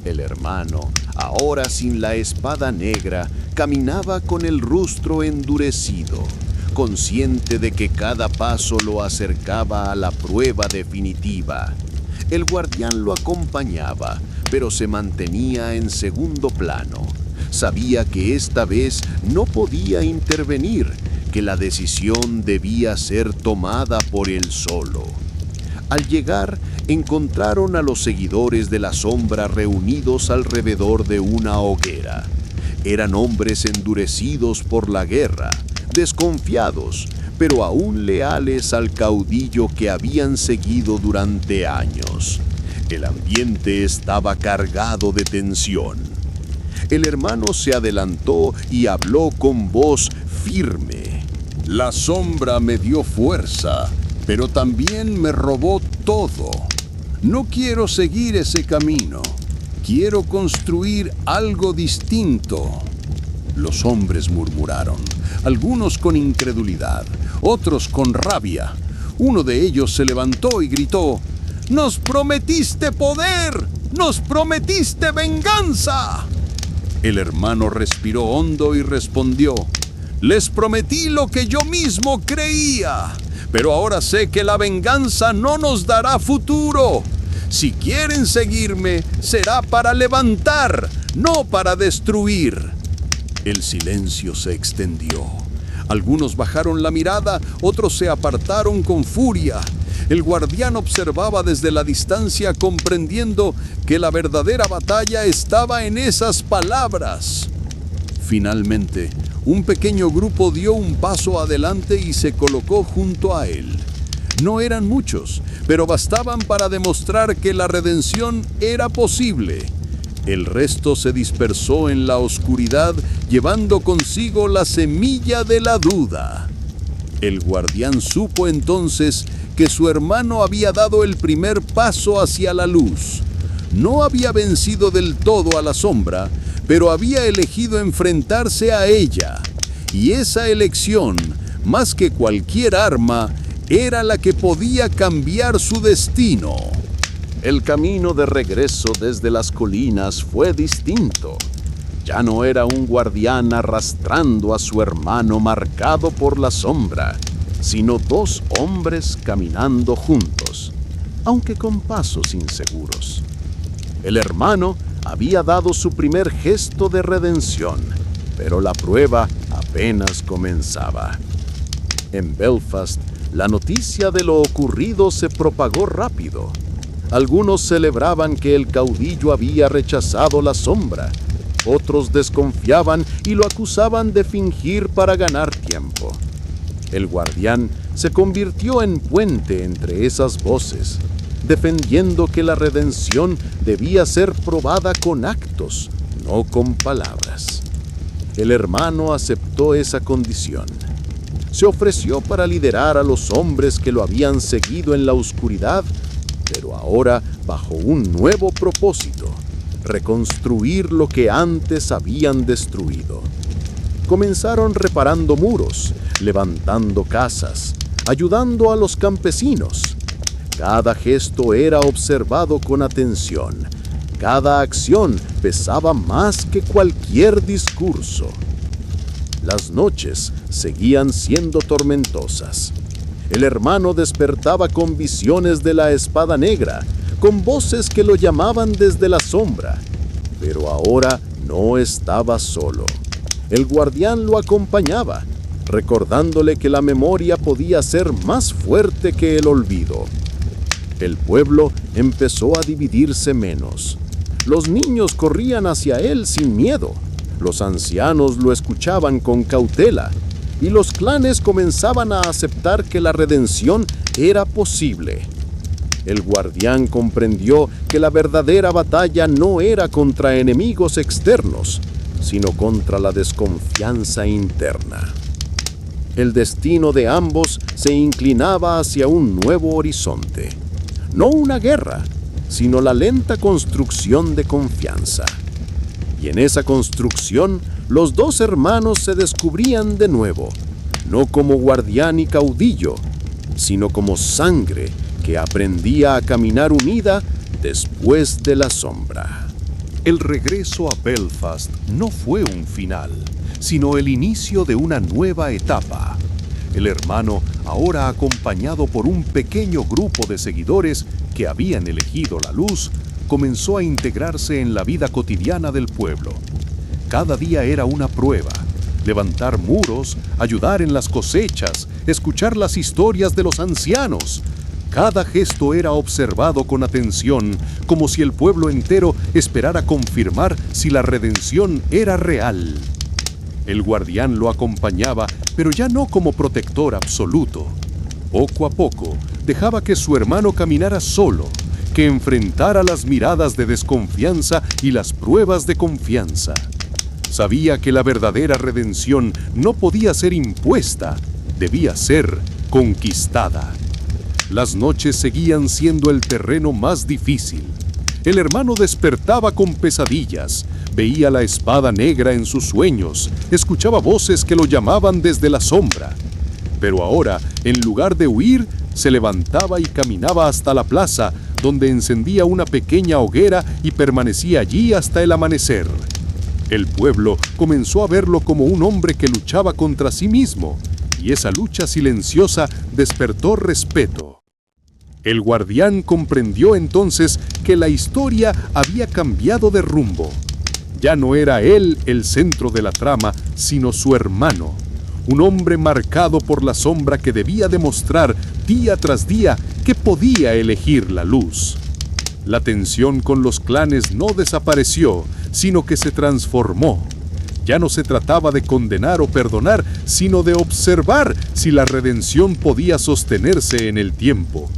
El hermano, ahora sin la espada negra, caminaba con el rostro endurecido, consciente de que cada paso lo acercaba a la prueba definitiva. El guardián lo acompañaba, pero se mantenía en segundo plano. Sabía que esta vez no podía intervenir, que la decisión debía ser tomada por él solo. Al llegar, encontraron a los seguidores de la sombra reunidos alrededor de una hoguera. Eran hombres endurecidos por la guerra, desconfiados, pero aún leales al caudillo que habían seguido durante años. El ambiente estaba cargado de tensión. El hermano se adelantó y habló con voz firme. La sombra me dio fuerza, pero también me robó todo. No quiero seguir ese camino. Quiero construir algo distinto. Los hombres murmuraron, algunos con incredulidad, otros con rabia. Uno de ellos se levantó y gritó: ¡Nos prometiste poder! ¡Nos prometiste venganza! El hermano respiró hondo y respondió: les prometí lo que yo mismo creía, pero ahora sé que la venganza no nos dará futuro. Si quieren seguirme, será para levantar, no para destruir. El silencio se extendió. Algunos bajaron la mirada, otros se apartaron con furia. El guardián observaba desde la distancia, comprendiendo que la verdadera batalla estaba en esas palabras. Finalmente, un pequeño grupo dio un paso adelante y se colocó junto a él. No eran muchos, pero bastaban para demostrar que la redención era posible. El resto se dispersó en la oscuridad, llevando consigo la semilla de la duda. El guardián supo entonces que su hermano había dado el primer paso hacia la luz. No había vencido del todo a la sombra, pero había elegido enfrentarse a ella. Y esa elección, más que cualquier arma, era la que podía cambiar su destino. El camino de regreso desde las colinas fue distinto. Ya no era un guardián arrastrando a su hermano marcado por la sombra, sino dos hombres caminando juntos, aunque con pasos inseguros. El hermano había dado su primer gesto de redención, pero la prueba apenas comenzaba. En Belfast, la noticia de lo ocurrido se propagó rápido. Algunos celebraban que el caudillo había rechazado la sombra. Otros desconfiaban y lo acusaban de fingir para ganar tiempo. El guardián se convirtió en puente entre esas voces, defendiendo que la redención debía ser probada con actos, no con palabras. El hermano aceptó esa condición. Se ofreció para liderar a los hombres que lo habían seguido en la oscuridad, pero ahora bajo un nuevo propósito: reconstruir lo que antes habían destruido. Comenzaron reparando muros, levantando casas, ayudando a los campesinos. Cada gesto era observado con atención. Cada acción pesaba más que cualquier discurso. Las noches seguían siendo tormentosas. El hermano despertaba con visiones de la espada negra, con voces que lo llamaban desde la sombra. Pero ahora no estaba solo. El guardián lo acompañaba, recordándole que la memoria podía ser más fuerte que el olvido. El pueblo empezó a dividirse menos. Los niños corrían hacia él sin miedo. Los ancianos lo escuchaban con cautela. Y los clanes comenzaban a aceptar que la redención era posible. El guardián comprendió que la verdadera batalla no era contra enemigos externos, sino contra la desconfianza interna. El destino de ambos se inclinaba hacia un nuevo horizonte. No una guerra, sino la lenta construcción de confianza. Y en esa construcción, los dos hermanos se descubrían de nuevo, no como guardián y caudillo, sino como sangre que aprendía a caminar unida después de la sombra. El regreso a Belfast no fue un final, sino el inicio de una nueva etapa. El hermano, ahora acompañado por un pequeño grupo de seguidores que habían elegido la luz, comenzó a integrarse en la vida cotidiana del pueblo. Cada día era una prueba: levantar muros, ayudar en las cosechas, escuchar las historias de los ancianos. Cada gesto era observado con atención, como si el pueblo entero esperara confirmar si la redención era real. El guardián lo acompañaba, pero ya no como protector absoluto. Poco a poco, dejaba que su hermano caminara solo, que enfrentara las miradas de desconfianza y las pruebas de confianza. Sabía que la verdadera redención no podía ser impuesta, debía ser conquistada. Las noches seguían siendo el terreno más difícil. El hermano despertaba con pesadillas, veía la espada negra en sus sueños, escuchaba voces que lo llamaban desde la sombra. Pero ahora, en lugar de huir, se levantaba y caminaba hasta la plaza, donde encendía una pequeña hoguera y permanecía allí hasta el amanecer. El pueblo comenzó a verlo como un hombre que luchaba contra sí mismo, y esa lucha silenciosa despertó respeto. El guardián comprendió entonces que la historia había cambiado de rumbo. Ya no era él el centro de la trama, sino su hermano, un hombre marcado por la sombra que debía demostrar día tras día que podía elegir la luz. La tensión con los clanes no desapareció, sino que se transformó. Ya no se trataba de condenar o perdonar, sino de observar si la redención podía sostenerse en el tiempo.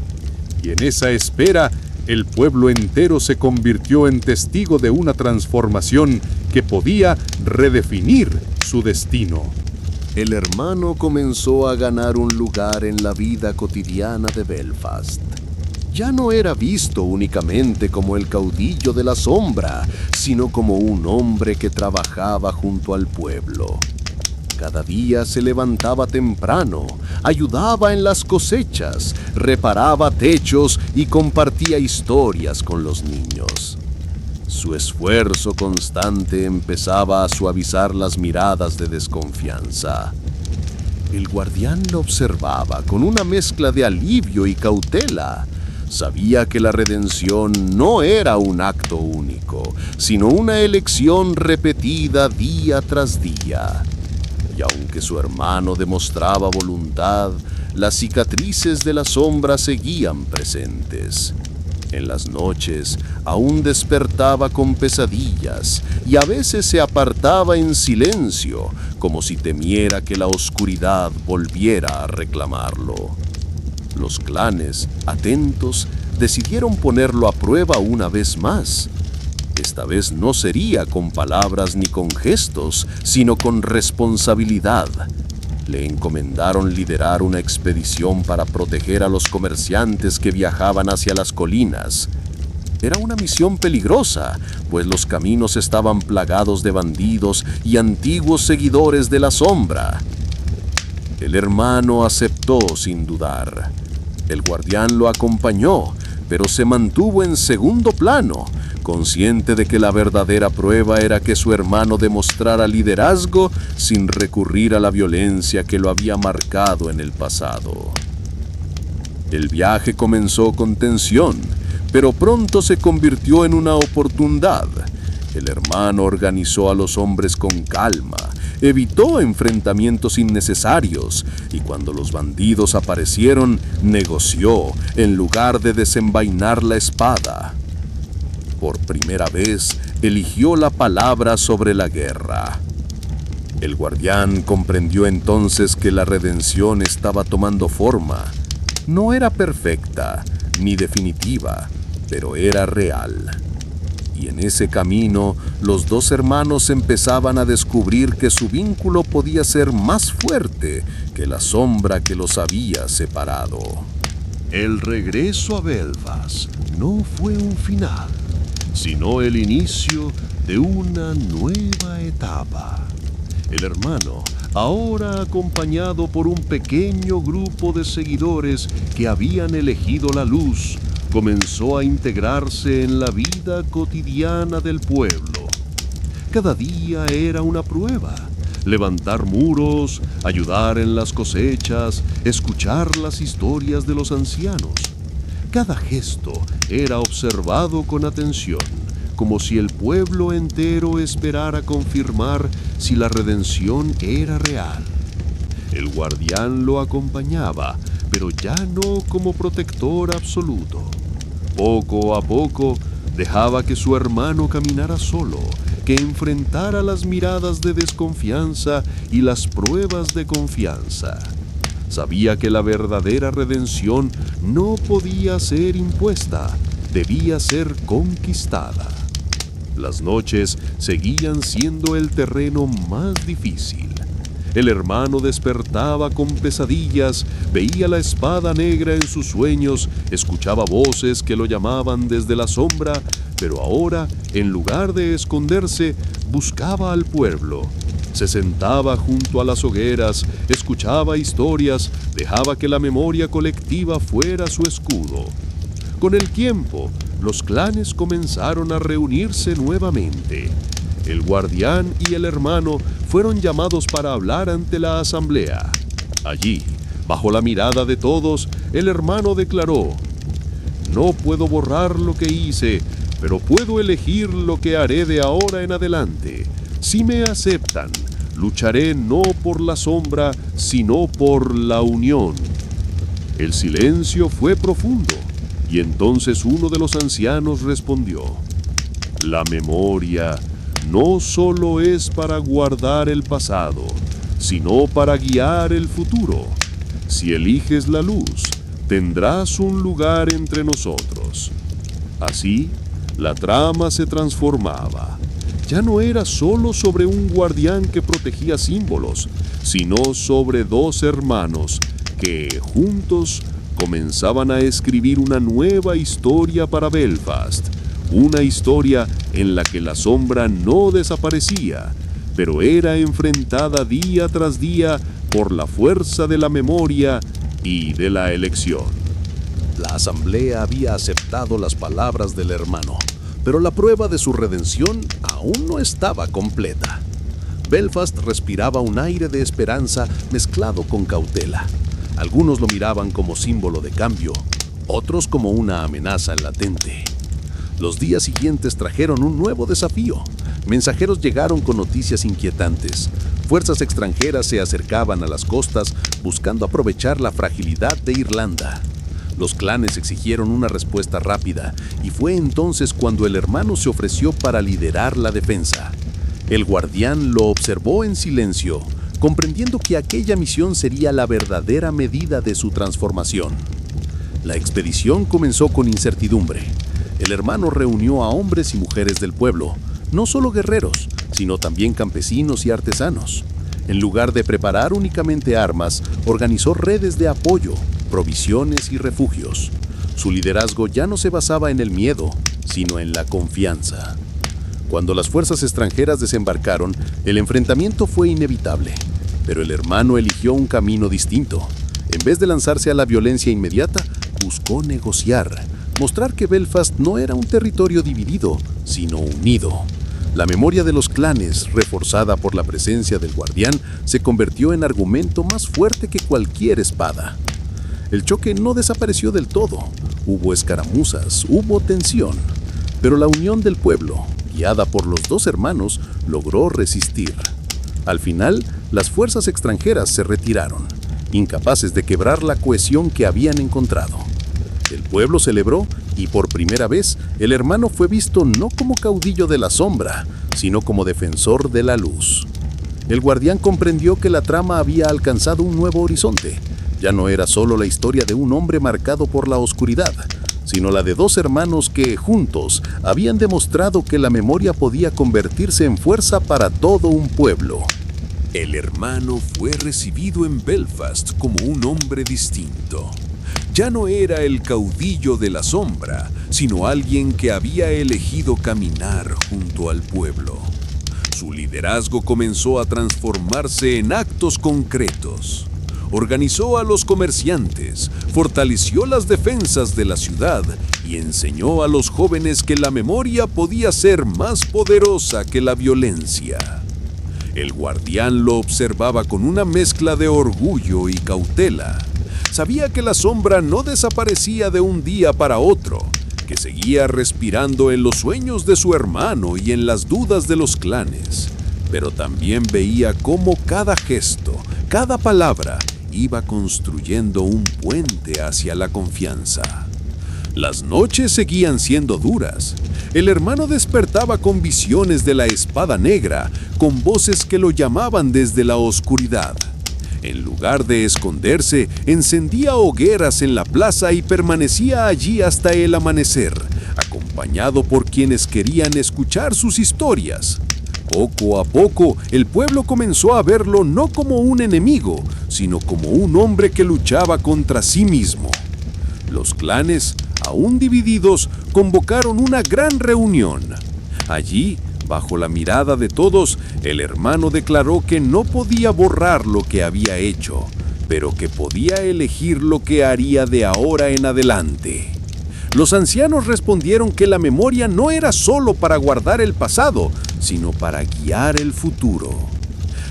Y en esa espera, el pueblo entero se convirtió en testigo de una transformación que podía redefinir su destino. El hermano comenzó a ganar un lugar en la vida cotidiana de Belfast. Ya no era visto únicamente como el caudillo de la sombra, sino como un hombre que trabajaba junto al pueblo. Cada día se levantaba temprano, ayudaba en las cosechas, reparaba techos y compartía historias con los niños. Su esfuerzo constante empezaba a suavizar las miradas de desconfianza. El guardián lo observaba con una mezcla de alivio y cautela. Sabía que la redención no era un acto único, sino una elección repetida día tras día. Y aunque su hermano demostraba voluntad, las cicatrices de la sombra seguían presentes. En las noches aún despertaba con pesadillas y a veces se apartaba en silencio, como si temiera que la oscuridad volviera a reclamarlo. Los clanes, atentos, decidieron ponerlo a prueba una vez más. Esta vez no sería con palabras ni con gestos, sino con responsabilidad. Le encomendaron liderar una expedición para proteger a los comerciantes que viajaban hacia las colinas. Era una misión peligrosa, pues los caminos estaban plagados de bandidos y antiguos seguidores de la sombra. El hermano aceptó sin dudar. El guardián lo acompañó, pero se mantuvo en segundo plano, consciente de que la verdadera prueba era que su hermano demostrara liderazgo sin recurrir a la violencia que lo había marcado en el pasado. El viaje comenzó con tensión, pero pronto se convirtió en una oportunidad. El hermano organizó a los hombres con calma, evitó enfrentamientos innecesarios y cuando los bandidos aparecieron, negoció en lugar de desenvainar la espada. Por primera vez, eligió la palabra sobre la guerra. El guardián comprendió entonces que la redención estaba tomando forma. No era perfecta ni definitiva, pero era real. Y en ese camino, los dos hermanos empezaban a descubrir que su vínculo podía ser más fuerte que la sombra que los había separado. El regreso a Belfast no fue un final, sino el inicio de una nueva etapa. El hermano, ahora acompañado por un pequeño grupo de seguidores que habían elegido la luz, comenzó a integrarse en la vida cotidiana del pueblo. Cada día era una prueba: levantar muros, ayudar en las cosechas, escuchar las historias de los ancianos. Cada gesto era observado con atención, como si el pueblo entero esperara confirmar si la redención era real. El guardián lo acompañaba, pero ya no como protector absoluto. Poco a poco dejaba que su hermano caminara solo, que enfrentara las miradas de desconfianza y las pruebas de confianza. Sabía que la verdadera redención no podía ser impuesta, debía ser conquistada. Las noches seguían siendo el terreno más difícil. El hermano despertaba con pesadillas, veía la espada negra en sus sueños, escuchaba voces que lo llamaban desde la sombra, pero ahora, en lugar de esconderse, buscaba al pueblo. Se sentaba junto a las hogueras, escuchaba historias, dejaba que la memoria colectiva fuera su escudo. Con el tiempo, los clanes comenzaron a reunirse nuevamente. El guardián y el hermano fueron llamados para hablar ante la asamblea. Allí, bajo la mirada de todos, el hermano declaró: «No puedo borrar lo que hice, pero puedo elegir lo que haré de ahora en adelante. Si me aceptan, lucharé no por la sombra, sino por la unión». El silencio fue profundo, y entonces uno de los ancianos respondió: «La memoria no solo es para guardar el pasado, sino para guiar el futuro. Si eliges la luz, tendrás un lugar entre nosotros». Así, la trama se transformaba. Ya no era solo sobre un guardián que protegía símbolos, sino sobre dos hermanos que, juntos, comenzaban a escribir una nueva historia para Belfast. Una historia en la que la sombra no desaparecía, pero era enfrentada día tras día por la fuerza de la memoria y de la elección. La asamblea había aceptado las palabras del hermano, pero la prueba de su redención aún no estaba completa. Belfast respiraba un aire de esperanza mezclado con cautela. Algunos lo miraban como símbolo de cambio, otros como una amenaza latente. Los días siguientes trajeron un nuevo desafío. Mensajeros llegaron con noticias inquietantes. Fuerzas extranjeras se acercaban a las costas buscando aprovechar la fragilidad de Irlanda. Los clanes exigieron una respuesta rápida, y fue entonces cuando el hermano se ofreció para liderar la defensa. El guardián lo observó en silencio, comprendiendo que aquella misión sería la verdadera medida de su transformación. La expedición comenzó con incertidumbre. El hermano reunió a hombres y mujeres del pueblo, no solo guerreros, sino también campesinos y artesanos. En lugar de preparar únicamente armas, organizó redes de apoyo, provisiones y refugios. Su liderazgo ya no se basaba en el miedo, sino en la confianza. Cuando las fuerzas extranjeras desembarcaron, el enfrentamiento fue inevitable, pero el hermano eligió un camino distinto. En vez de lanzarse a la violencia inmediata, buscó negociar, mostrar que Belfast no era un territorio dividido, sino unido. La memoria de los clanes, reforzada por la presencia del guardián, se convirtió en argumento más fuerte que cualquier espada. El choque no desapareció del todo. Hubo escaramuzas, hubo tensión, pero la unión del pueblo, guiada por los dos hermanos, logró resistir. Al final, las fuerzas extranjeras se retiraron, incapaces de quebrar la cohesión que habían encontrado. El pueblo celebró y por primera vez el hermano fue visto no como caudillo de la sombra, sino como defensor de la luz. El guardián comprendió que la trama había alcanzado un nuevo horizonte. Ya no era solo la historia de un hombre marcado por la oscuridad, sino la de dos hermanos que, juntos, habían demostrado que la memoria podía convertirse en fuerza para todo un pueblo. El hermano fue recibido en Belfast como un hombre distinto. Ya no era el caudillo de la sombra, sino alguien que había elegido caminar junto al pueblo. Su liderazgo comenzó a transformarse en actos concretos. Organizó a los comerciantes, fortaleció las defensas de la ciudad y enseñó a los jóvenes que la memoria podía ser más poderosa que la violencia. El guardián lo observaba con una mezcla de orgullo y cautela. Sabía que la sombra no desaparecía de un día para otro, que seguía respirando en los sueños de su hermano y en las dudas de los clanes, pero también veía cómo cada gesto, cada palabra, iba construyendo un puente hacia la confianza. Las noches seguían siendo duras. El hermano despertaba con visiones de la espada negra, con voces que lo llamaban desde la oscuridad. En lugar de esconderse, encendía hogueras en la plaza y permanecía allí hasta el amanecer, acompañado por quienes querían escuchar sus historias. Poco a poco, el pueblo comenzó a verlo no como un enemigo, sino como un hombre que luchaba contra sí mismo. Los clanes, aún divididos, convocaron una gran reunión. Allí, bajo la mirada de todos, el hermano declaró que no podía borrar lo que había hecho, pero que podía elegir lo que haría de ahora en adelante. Los ancianos respondieron que la memoria no era solo para guardar el pasado, sino para guiar el futuro.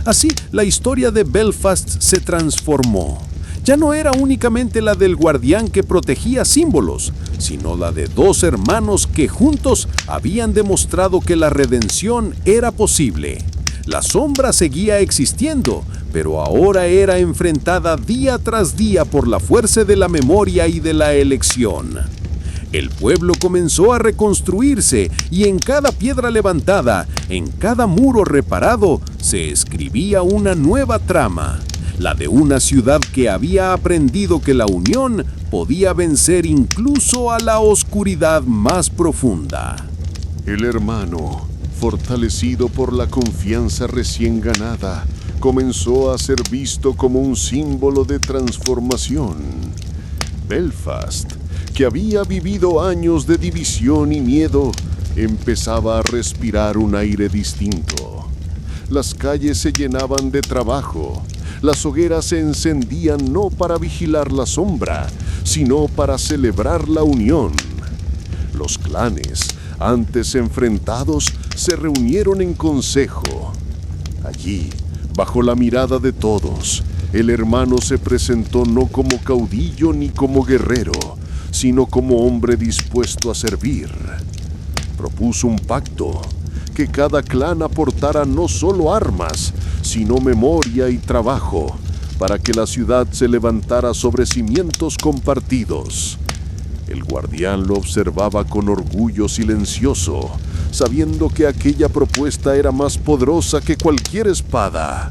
Así, la historia de Belfast se transformó. Ya no era únicamente la del guardián que protegía símbolos, sino la de dos hermanos que juntos habían demostrado que la redención era posible. La sombra seguía existiendo, pero ahora era enfrentada día tras día por la fuerza de la memoria y de la elección. El pueblo comenzó a reconstruirse y en cada piedra levantada, en cada muro reparado, se escribía una nueva trama, la de una ciudad que había aprendido que la unión podía vencer incluso a la oscuridad más profunda. El hermano, fortalecido por la confianza recién ganada, comenzó a ser visto como un símbolo de transformación. Belfast, que había vivido años de división y miedo, empezaba a respirar un aire distinto. Las calles se llenaban de trabajo. Las hogueras se encendían no para vigilar la sombra, sino para celebrar la unión. Los clanes, antes enfrentados, se reunieron en consejo. Allí, bajo la mirada de todos, el hermano se presentó no como caudillo ni como guerrero, sino como hombre dispuesto a servir. Propuso un pacto, que cada clan aportara no solo armas, sino memoria y trabajo, para que la ciudad se levantara sobre cimientos compartidos. El guardián lo observaba con orgullo silencioso, sabiendo que aquella propuesta era más poderosa que cualquier espada.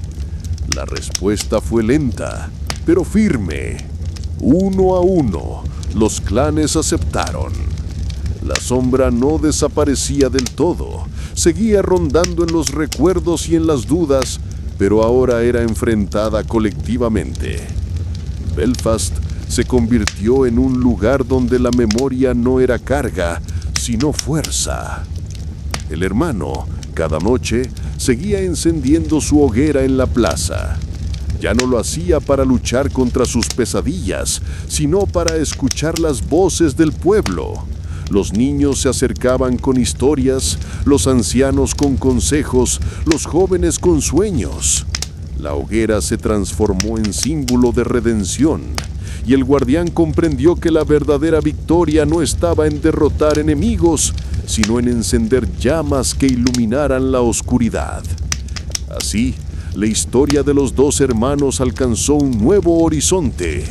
La respuesta fue lenta, pero firme. Uno a uno, los clanes aceptaron. La sombra no desaparecía del todo, seguía rondando en los recuerdos y en las dudas, pero ahora era enfrentada colectivamente. Belfast se convirtió en un lugar donde la memoria no era carga, sino fuerza. El hermano, cada noche, seguía encendiendo su hoguera en la plaza. Ya no lo hacía para luchar contra sus pesadillas, sino para escuchar las voces del pueblo. Los niños se acercaban con historias, los ancianos con consejos, los jóvenes con sueños. La hoguera se transformó en símbolo de redención, y el guardián comprendió que la verdadera victoria no estaba en derrotar enemigos, sino en encender llamas que iluminaran la oscuridad. Así, la historia de los dos hermanos alcanzó un nuevo horizonte.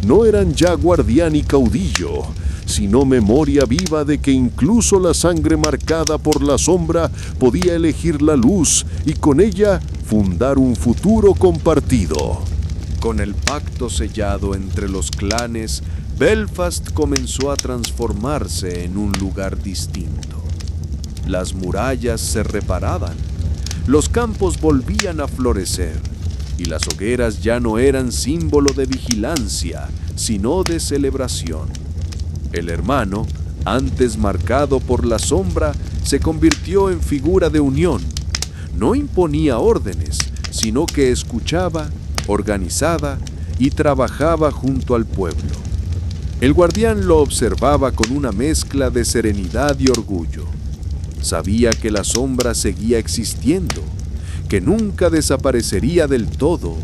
No eran ya guardián y caudillo, sino memoria viva de que incluso la sangre marcada por la sombra podía elegir la luz y con ella fundar un futuro compartido. Con el pacto sellado entre los clanes, Belfast comenzó a transformarse en un lugar distinto. Las murallas se reparaban, los campos volvían a florecer, y las hogueras ya no eran símbolo de vigilancia, sino de celebración. El hermano, antes marcado por la sombra, se convirtió en figura de unión. No imponía órdenes, sino que escuchaba, organizaba y trabajaba junto al pueblo. El guardián lo observaba con una mezcla de serenidad y orgullo. Sabía que la sombra seguía existiendo, que nunca desaparecería del todo,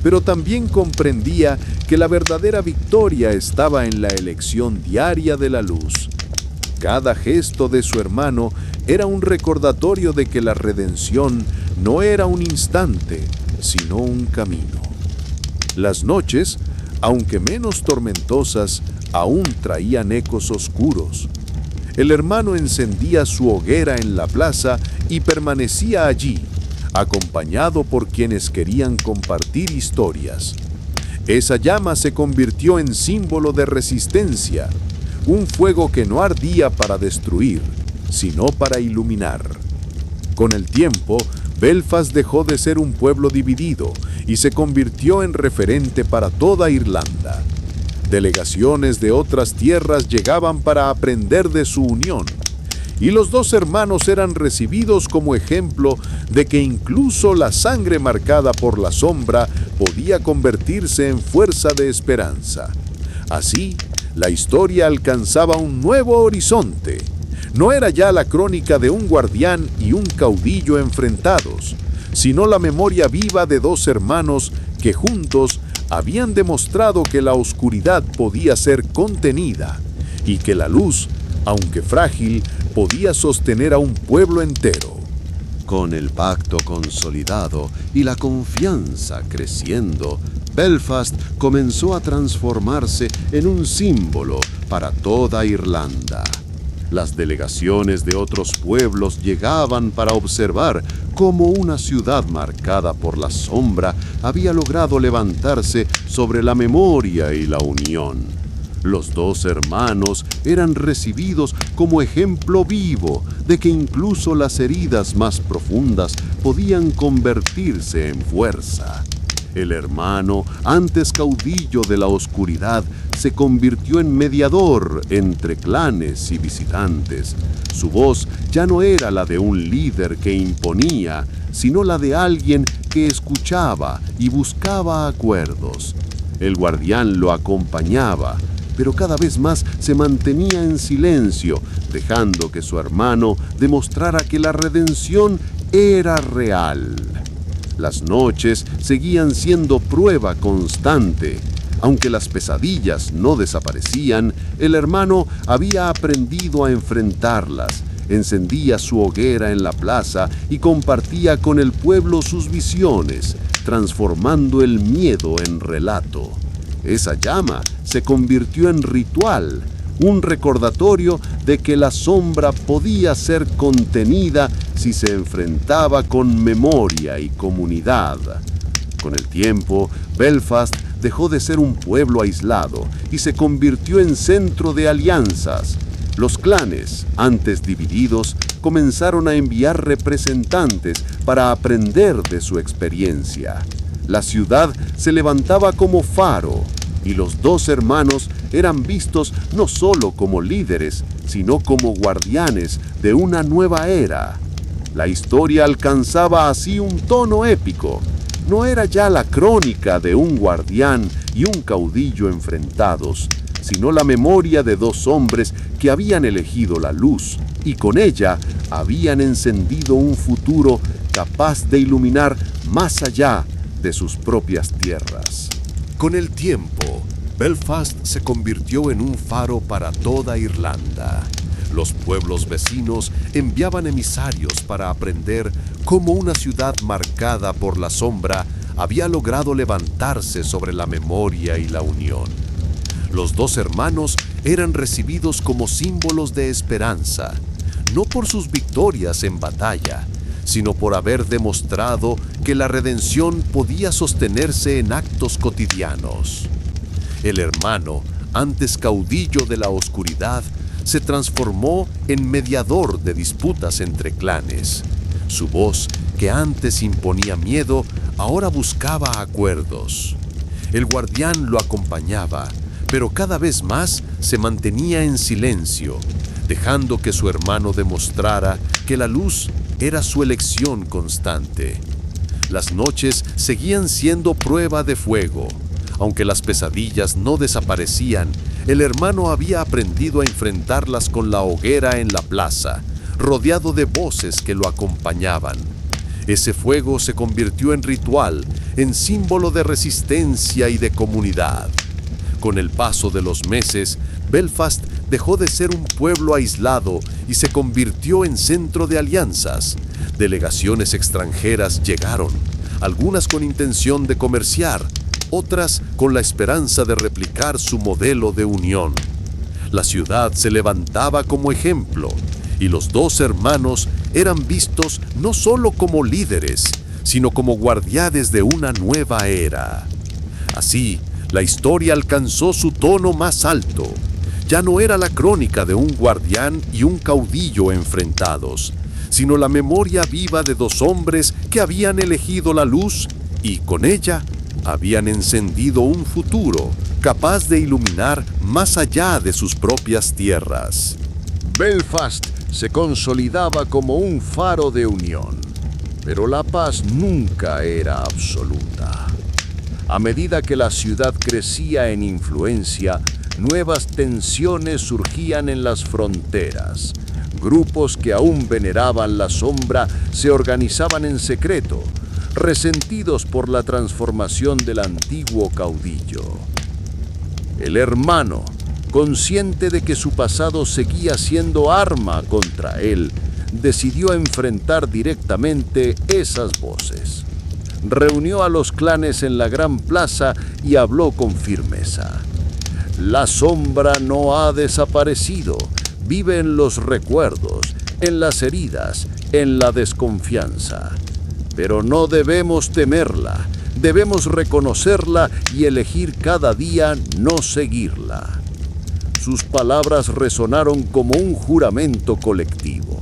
pero también comprendía que la verdadera victoria estaba en la elección diaria de la luz. Cada gesto de su hermano era un recordatorio de que la redención no era un instante, sino un camino. Las noches, aunque menos tormentosas, aún traían ecos oscuros. El hermano encendía su hoguera en la plaza y permanecía allí, acompañado por quienes querían compartir historias. Esa llama se convirtió en símbolo de resistencia, un fuego que no ardía para destruir, sino para iluminar. Con el tiempo, Belfast dejó de ser un pueblo dividido y se convirtió en referente para toda Irlanda. Delegaciones de otras tierras llegaban para aprender de su unión, y los dos hermanos eran recibidos como ejemplo de que incluso la sangre marcada por la sombra podía convertirse en fuerza de esperanza. Así, la historia alcanzaba un nuevo horizonte. No era ya la crónica de un guardián y un caudillo enfrentados, sino la memoria viva de dos hermanos que juntos habían demostrado que la oscuridad podía ser contenida y que la luz, aunque frágil, podía sostener a un pueblo entero. Con el pacto consolidado y la confianza creciendo, Belfast comenzó a transformarse en un símbolo para toda Irlanda. Las delegaciones de otros pueblos llegaban para observar cómo una ciudad marcada por la sombra había logrado levantarse sobre la memoria y la unión. Los dos hermanos eran recibidos como ejemplo vivo de que incluso las heridas más profundas podían convertirse en fuerza. El hermano, antes caudillo de la oscuridad, se convirtió en mediador entre clanes y visitantes. Su voz ya no era la de un líder que imponía, sino la de alguien que escuchaba y buscaba acuerdos. El guardián lo acompañaba, pero cada vez más se mantenía en silencio, dejando que su hermano demostrara que la redención era real. Las noches seguían siendo prueba constante. Aunque las pesadillas no desaparecían, el hermano había aprendido a enfrentarlas. Encendía su hoguera en la plaza y compartía con el pueblo sus visiones, transformando el miedo en relato. Esa llama se convirtió en ritual, un recordatorio de que la sombra podía ser contenida si se enfrentaba con memoria y comunidad. Con el tiempo, Belfast dejó de ser un pueblo aislado y se convirtió en centro de alianzas. Los clanes, antes divididos, comenzaron a enviar representantes para aprender de su experiencia. La ciudad se levantaba como faro, y los dos hermanos eran vistos no solo como líderes, sino como guardianes de una nueva era. La historia alcanzaba así un tono épico. No era ya la crónica de un guardián y un caudillo enfrentados, sino la memoria de dos hombres que habían elegido la luz y con ella habían encendido un futuro capaz de iluminar más allá de sus propias tierras. Con el tiempo, Belfast se convirtió en un faro para toda Irlanda. Los pueblos vecinos enviaban emisarios para aprender cómo una ciudad marcada por la sombra había logrado levantarse sobre la memoria y la unión. Los dos hermanos eran recibidos como símbolos de esperanza, no por sus victorias en batalla, sino por haber demostrado que la redención podía sostenerse en actos cotidianos. El hermano, antes caudillo de la oscuridad, se transformó en mediador de disputas entre clanes. Su voz, que antes imponía miedo, ahora buscaba acuerdos. El guardián lo acompañaba, pero cada vez más se mantenía en silencio, dejando que su hermano demostrara que la luz era su elección constante. Las noches seguían siendo prueba de fuego. Aunque las pesadillas no desaparecían, el hermano había aprendido a enfrentarlas con la hoguera en la plaza, rodeado de voces que lo acompañaban. Ese fuego se convirtió en ritual, en símbolo de resistencia y de comunidad. Con el paso de los meses, Belfast dejó de ser un pueblo aislado y se convirtió en centro de alianzas. Delegaciones extranjeras llegaron, algunas con intención de comerciar, otras con la esperanza de replicar su modelo de unión. La ciudad se levantaba como ejemplo, y los dos hermanos eran vistos no solo como líderes, sino como guardianes de una nueva era. Así, la historia alcanzó su tono más alto. Ya no era la crónica de un guardián y un caudillo enfrentados, sino la memoria viva de dos hombres que habían elegido la luz y con ella habían encendido un futuro capaz de iluminar más allá de sus propias tierras. Belfast se consolidaba como un faro de unión, pero la paz nunca era absoluta. A medida que la ciudad crecía en influencia, nuevas tensiones surgían en las fronteras. Grupos que aún veneraban la sombra se organizaban en secreto, resentidos por la transformación del antiguo caudillo. El hermano, consciente de que su pasado seguía siendo arma contra él, decidió enfrentar directamente esas voces. Reunió a los clanes en la gran plaza y habló con firmeza. La sombra no ha desaparecido, vive en los recuerdos, en las heridas, en la desconfianza. Pero no debemos temerla, debemos reconocerla y elegir cada día no seguirla. Sus palabras resonaron como un juramento colectivo.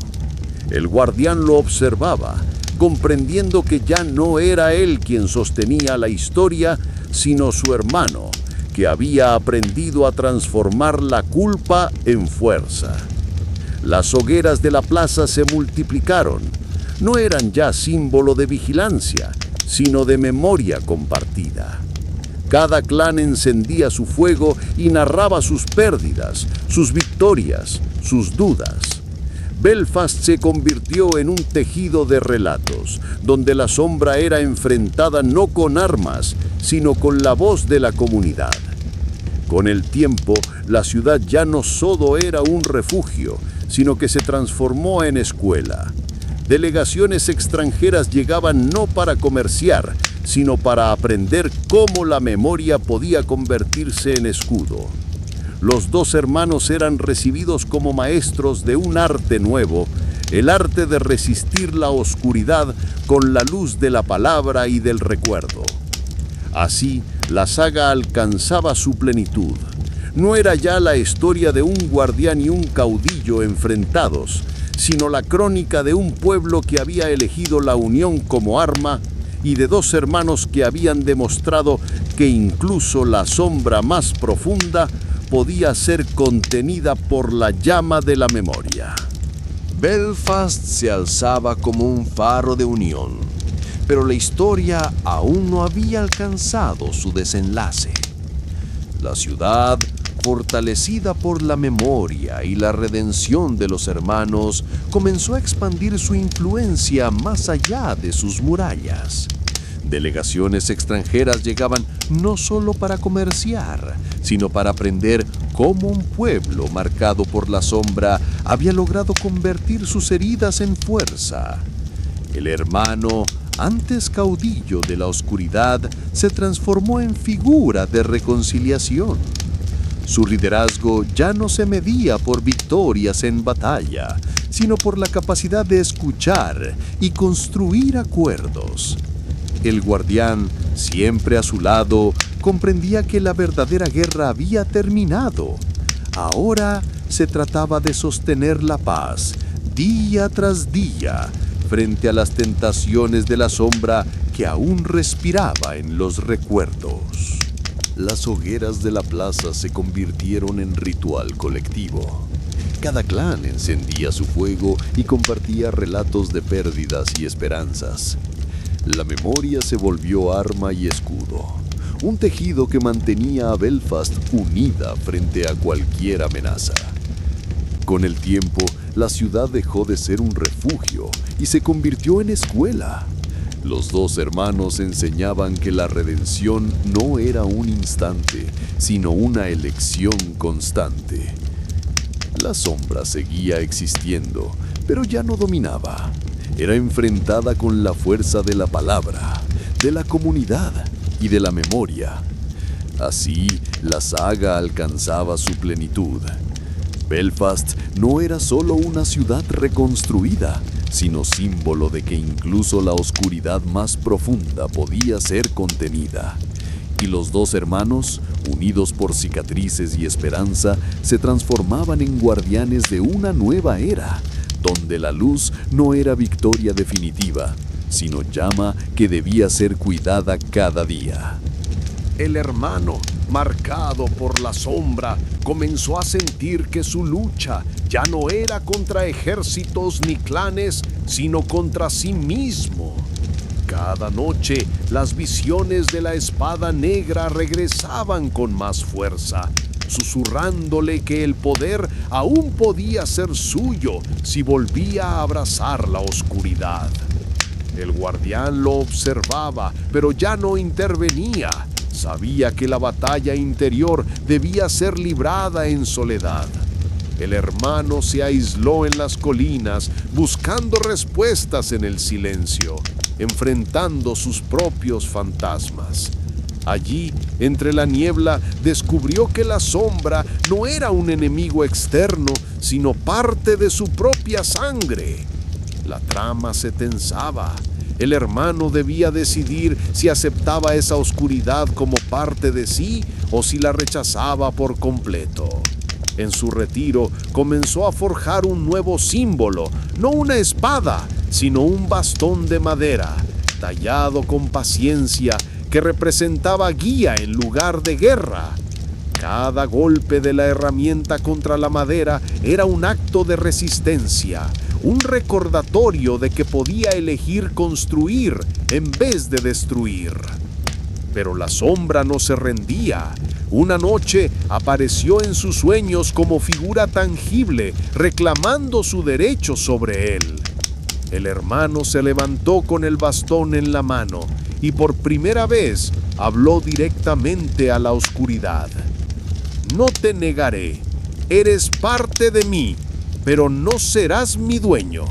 El guardián lo observaba, comprendiendo que ya no era él quien sostenía la historia, sino su hermano, que había aprendido a transformar la culpa en fuerza. Las hogueras de la plaza se multiplicaron. No eran ya símbolo de vigilancia, sino de memoria compartida. Cada clan encendía su fuego y narraba sus pérdidas, sus victorias, sus dudas. Belfast se convirtió en un tejido de relatos, donde la sombra era enfrentada no con armas, sino con la voz de la comunidad. Con el tiempo, la ciudad ya no solo era un refugio, sino que se transformó en escuela. Delegaciones extranjeras llegaban no para comerciar, sino para aprender cómo la memoria podía convertirse en escudo. Los dos hermanos eran recibidos como maestros de un arte nuevo, el arte de resistir la oscuridad con la luz de la palabra y del recuerdo. Así, la saga alcanzaba su plenitud. No era ya la historia de un guardián y un caudillo enfrentados, sino la crónica de un pueblo que había elegido la unión como arma y de dos hermanos que habían demostrado que incluso la sombra más profunda podía ser contenida por la llama de la memoria. Belfast se alzaba como un faro de unión, pero la historia aún no había alcanzado su desenlace. La ciudad, fortalecida por la memoria y la redención de los hermanos, comenzó a expandir su influencia más allá de sus murallas. Delegaciones extranjeras llegaban no solo para comerciar, sino para aprender cómo un pueblo marcado por la sombra había logrado convertir sus heridas en fuerza. El hermano, antes caudillo de la oscuridad, se transformó en figura de reconciliación. Su liderazgo ya no se medía por victorias en batalla, sino por la capacidad de escuchar y construir acuerdos. El guardián, siempre a su lado, comprendía que la verdadera guerra había terminado. Ahora se trataba de sostener la paz, día tras día, frente a las tentaciones de la sombra que aún respiraba en los recuerdos. Las hogueras de la plaza se convirtieron en ritual colectivo. Cada clan encendía su fuego y compartía relatos de pérdidas y esperanzas. La memoria se volvió arma y escudo, un tejido que mantenía a Belfast unida frente a cualquier amenaza. Con el tiempo, la ciudad dejó de ser un refugio y se convirtió en escuela. Los dos hermanos enseñaban que la redención no era un instante, sino una elección constante. La sombra seguía existiendo, pero ya no dominaba. Era enfrentada con la fuerza de la palabra, de la comunidad y de la memoria. Así, la saga alcanzaba su plenitud. Belfast no era solo una ciudad reconstruida, sino símbolo de que incluso la oscuridad más profunda podía ser contenida. Y los dos hermanos, unidos por cicatrices y esperanza, se transformaban en guardianes de una nueva era, donde la luz no era victoria definitiva, sino llama que debía ser cuidada cada día. El hermano, marcado por la sombra, comenzó a sentir que su lucha ya no era contra ejércitos ni clanes, sino contra sí mismo. Cada noche, las visiones de la espada negra regresaban con más fuerza, susurrándole que el poder aún podía ser suyo si volvía a abrazar la oscuridad. El guardián lo observaba, pero ya no intervenía. Sabía que la batalla interior debía ser librada en soledad. El hermano se aisló en las colinas, buscando respuestas en el silencio, enfrentando sus propios fantasmas. Allí, entre la niebla, descubrió que la sombra no era un enemigo externo, sino parte de su propia sangre. La trama se tensaba. El hermano debía decidir si aceptaba esa oscuridad como parte de sí o si la rechazaba por completo. En su retiro comenzó a forjar un nuevo símbolo, no una espada, sino un bastón de madera, tallado con paciencia, que representaba guía en lugar de guerra. Cada golpe de la herramienta contra la madera era un acto de resistencia, un recordatorio de que podía elegir construir en vez de destruir. Pero la sombra no se rendía. Una noche apareció en sus sueños como figura tangible, reclamando su derecho sobre él. El hermano se levantó con el bastón en la mano y por primera vez habló directamente a la oscuridad. No te negaré, eres parte de mí, pero no serás mi dueño.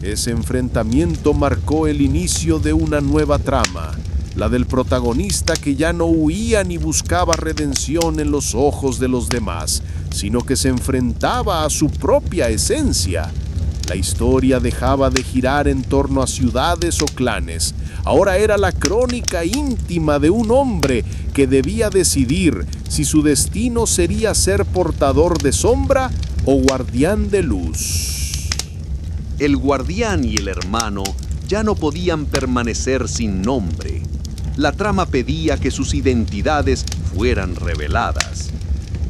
Ese enfrentamiento marcó el inicio de una nueva trama, la del protagonista que ya no huía ni buscaba redención en los ojos de los demás, sino que se enfrentaba a su propia esencia. La historia dejaba de girar en torno a ciudades o clanes. Ahora era la crónica íntima de un hombre que debía decidir si su destino sería ser portador de sombra o guardián de luz. El guardián y el hermano ya no podían permanecer sin nombre. La trama pedía que sus identidades fueran reveladas.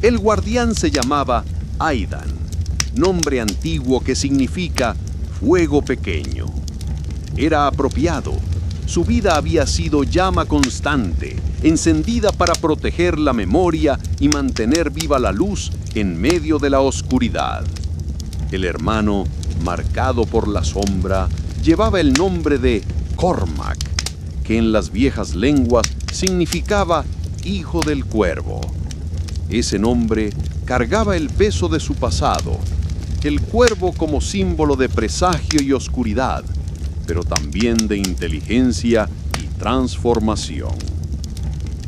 El guardián se llamaba Aidan, nombre antiguo que significa fuego pequeño. Era apropiado. Su vida había sido llama constante, encendida para proteger la memoria y mantener viva la luz en medio de la oscuridad. El hermano, marcado por la sombra, llevaba el nombre de Cormac, que en las viejas lenguas significaba hijo del cuervo. Ese nombre cargaba el peso de su pasado, el cuervo como símbolo de presagio y oscuridad, pero también de inteligencia y transformación.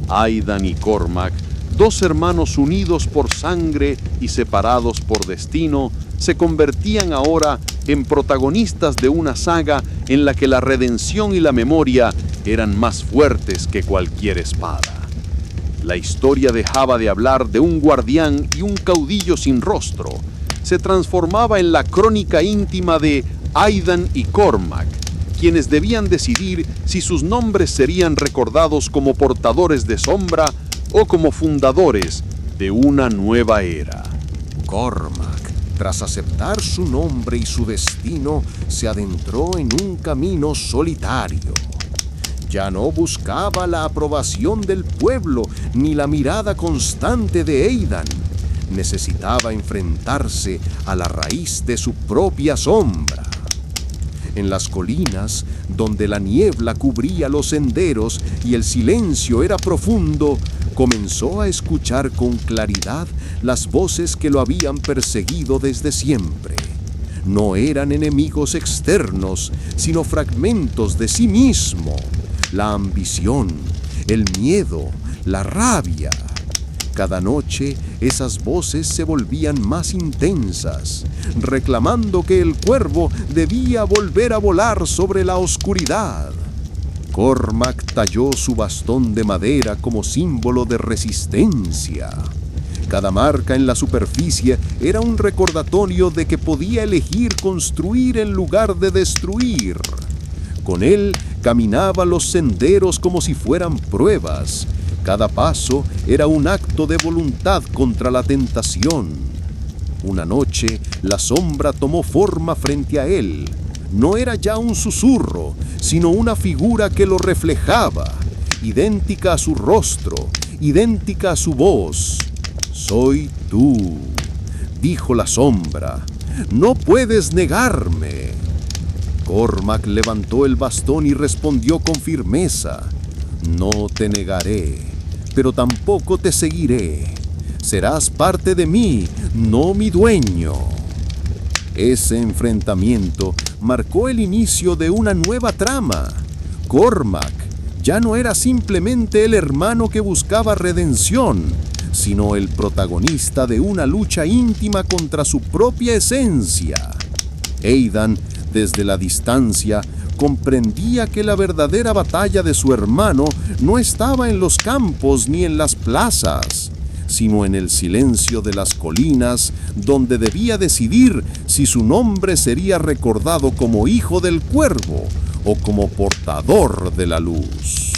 Aidan y Cormac, dos hermanos unidos por sangre y separados por destino, se convertían ahora en protagonistas de una saga en la que la redención y la memoria eran más fuertes que cualquier espada. La historia dejaba de hablar de un guardián y un caudillo sin rostro. Se transformaba en la crónica íntima de Aidan y Cormac, quienes debían decidir si sus nombres serían recordados como portadores de sombra o como fundadores de una nueva era. Cormac, tras aceptar su nombre y su destino, se adentró en un camino solitario. Ya no buscaba la aprobación del pueblo ni la mirada constante de Aidan. Necesitaba enfrentarse a la raíz de su propia sombra. En las colinas, donde la niebla cubría los senderos y el silencio era profundo, comenzó a escuchar con claridad las voces que lo habían perseguido desde siempre. No eran enemigos externos, sino fragmentos de sí mismo. La ambición, el miedo, la rabia. Cada noche esas voces se volvían más intensas, reclamando que el cuervo debía volver a volar sobre la oscuridad. Cormac talló su bastón de madera como símbolo de resistencia. Cada marca en la superficie era un recordatorio de que podía elegir construir en lugar de destruir. Con él caminaba los senderos como si fueran pruebas. Cada paso era un acto de voluntad contra la tentación. Una noche, la sombra tomó forma frente a él. No era ya un susurro, sino una figura que lo reflejaba, idéntica a su rostro, idéntica a su voz. «Soy tú», dijo la sombra. «No puedes negarme». Cormac levantó el bastón y respondió con firmeza: «No te negaré, pero tampoco te seguiré. Serás parte de mí, no mi dueño». Ese enfrentamiento marcó el inicio de una nueva trama. Cormac ya no era simplemente el hermano que buscaba redención, sino el protagonista de una lucha íntima contra su propia esencia. Aidan, desde la distancia, comprendía que la verdadera batalla de su hermano no estaba en los campos ni en las plazas, sino en el silencio de las colinas, donde debía decidir si su nombre sería recordado como hijo del cuervo o como portador de la luz.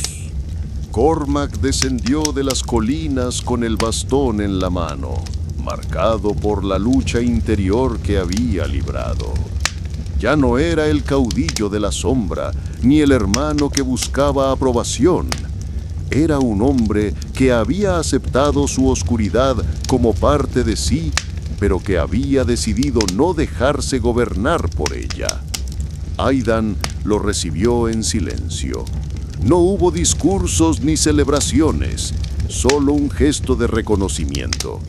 Cormac descendió de las colinas con el bastón en la mano, marcado por la lucha interior que había librado. Ya no era el caudillo de la sombra, ni el hermano que buscaba aprobación. Era un hombre que había aceptado su oscuridad como parte de sí, pero que había decidido no dejarse gobernar por ella. Aidan lo recibió en silencio. No hubo discursos ni celebraciones, solo un gesto de reconocimiento.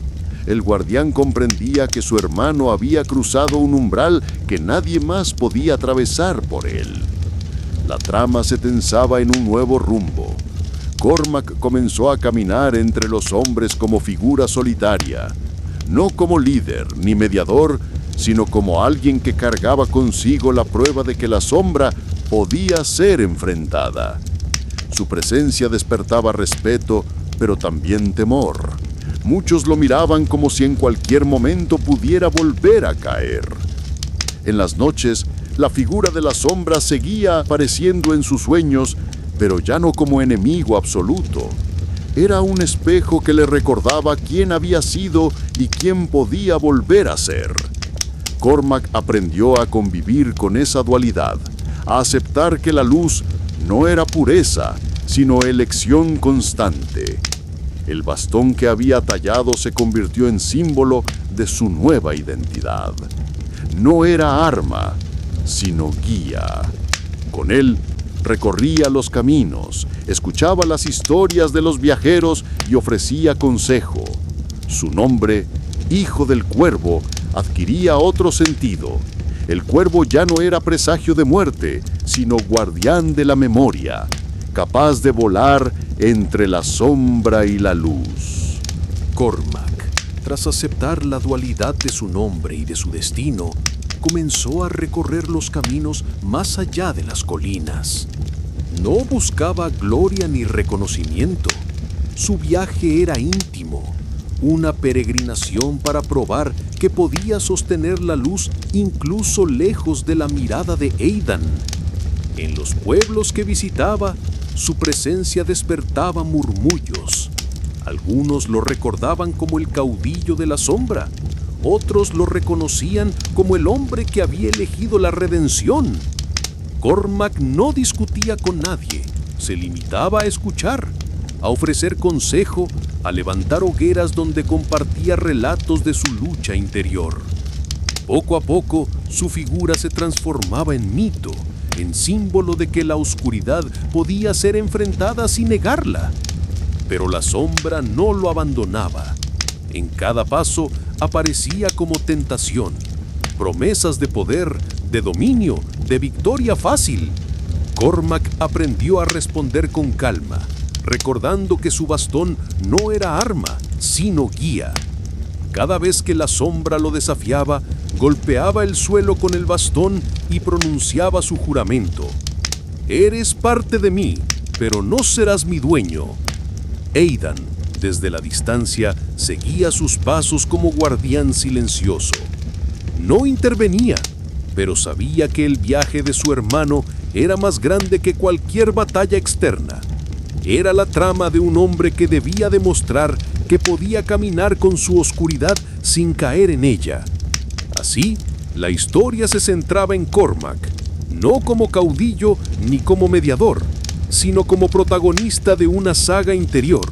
El guardián comprendía que su hermano había cruzado un umbral que nadie más podía atravesar por él. La trama se tensaba en un nuevo rumbo. Cormac comenzó a caminar entre los hombres como figura solitaria, no como líder ni mediador, sino como alguien que cargaba consigo la prueba de que la sombra podía ser enfrentada. Su presencia despertaba respeto, pero también temor. Muchos lo miraban como si en cualquier momento pudiera volver a caer. En las noches, la figura de la sombra seguía apareciendo en sus sueños, pero ya no como enemigo absoluto. Era un espejo que le recordaba quién había sido y quién podía volver a ser. Cormac aprendió a convivir con esa dualidad, a aceptar que la luz no era pureza, sino elección constante. El bastón que había tallado se convirtió en símbolo de su nueva identidad. No era arma, sino guía. Con él recorría los caminos, escuchaba las historias de los viajeros y ofrecía consejo. Su nombre, Hijo del Cuervo, adquiría otro sentido. El cuervo ya no era presagio de muerte, sino guardián de la memoria, capaz de volar entre la sombra y la luz. Cormac, tras aceptar la dualidad de su nombre y de su destino, comenzó a recorrer los caminos más allá de las colinas. No buscaba gloria ni reconocimiento. Su viaje era íntimo, una peregrinación para probar que podía sostener la luz incluso lejos de la mirada de Aidan. En los pueblos que visitaba, su presencia despertaba murmullos. Algunos lo recordaban como el caudillo de la sombra, otros lo reconocían como el hombre que había elegido la redención. Cormac no discutía con nadie, se limitaba a escuchar, a ofrecer consejo, a levantar hogueras donde compartía relatos de su lucha interior. Poco a poco, su figura se transformaba en mito, en símbolo de que la oscuridad podía ser enfrentada sin negarla. Pero la sombra no lo abandonaba. En cada paso aparecía como tentación, promesas de poder, de dominio, de victoria fácil. Cormac aprendió a responder con calma, recordando que su bastón no era arma, sino guía. Cada vez que la sombra lo desafiaba, golpeaba el suelo con el bastón y pronunciaba su juramento. «Eres parte de mí, pero no serás mi dueño». Aidan, Desde la distancia seguía sus pasos como guardián silencioso. No intervenía, pero sabía que el viaje de su hermano era más grande que cualquier batalla externa. Era la trama de un hombre que debía demostrar que podía caminar con su oscuridad sin caer en ella. Así, la historia se centraba en Cormac, no como caudillo ni como mediador, sino como protagonista de una saga interior,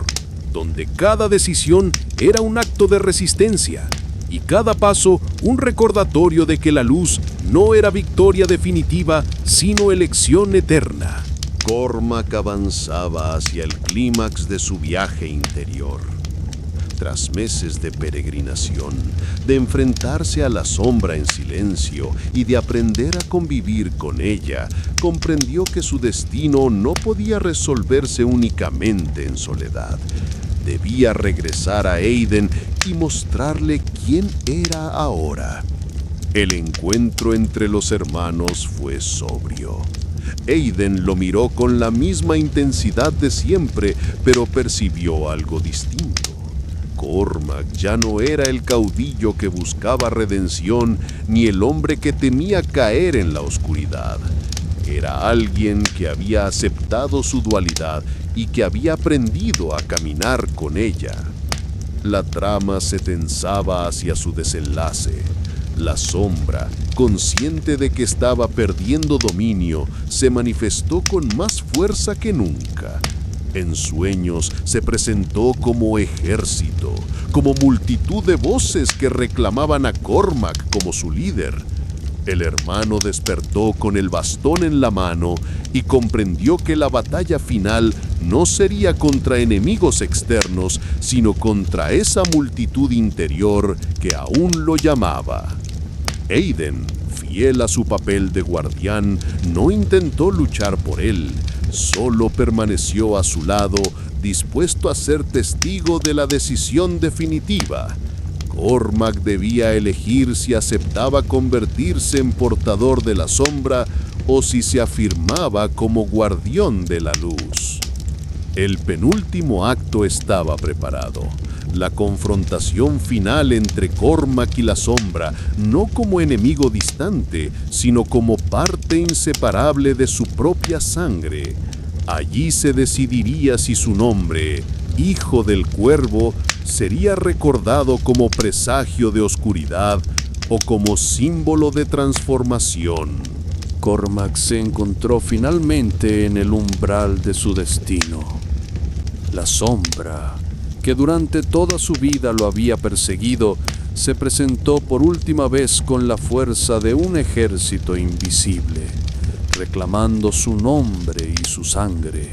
donde cada decisión era un acto de resistencia y cada paso un recordatorio de que la luz no era victoria definitiva, sino elección eterna. Cormac avanzaba hacia el clímax de su viaje interior. Tras meses de peregrinación, de enfrentarse a la sombra en silencio y de aprender a convivir con ella, comprendió que su destino no podía resolverse únicamente en soledad. Debía regresar a Aiden y mostrarle quién era ahora. El encuentro entre los hermanos fue sobrio. Aiden lo miró con la misma intensidad de siempre, pero percibió algo distinto. Cormac ya no era el caudillo que buscaba redención, ni el hombre que temía caer en la oscuridad. Era alguien que había aceptado su dualidad y que había aprendido a caminar con ella. La trama se tensaba hacia su desenlace. La sombra, consciente de que estaba perdiendo dominio, se manifestó con más fuerza que nunca. En sueños se presentó como ejército, como multitud de voces que reclamaban a Cormac como su líder. El hermano despertó con el bastón en la mano y comprendió que la batalla final no sería contra enemigos externos, sino contra esa multitud interior que aún lo llamaba. Aiden, fiel a su papel de guardián, no intentó luchar por él, solo permaneció a su lado, dispuesto a ser testigo de la decisión definitiva. Cormac debía elegir si aceptaba convertirse en portador de la sombra o si se afirmaba como guardián de la luz. El penúltimo acto estaba preparado. La confrontación final entre Cormac y la sombra, no como enemigo distante, sino como parte inseparable de su propia sangre. Allí se decidiría si su nombre, Hijo del Cuervo, sería recordado como presagio de oscuridad o como símbolo de transformación. Cormac se encontró finalmente en el umbral de su destino. La sombra, que durante toda su vida lo había perseguido, se presentó por última vez con la fuerza de un ejército invisible, reclamando su nombre y su sangre.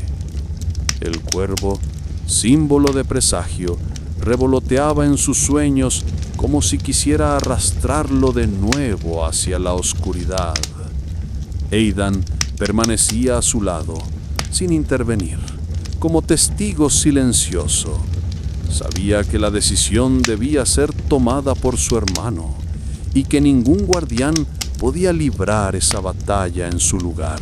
El cuervo, símbolo de presagio, revoloteaba en sus sueños como si quisiera arrastrarlo de nuevo hacia la oscuridad. Aidan permanecía a su lado, sin intervenir, como testigo silencioso. Sabía que la decisión debía ser tomada por su hermano y que ningún guardián podía librar esa batalla en su lugar.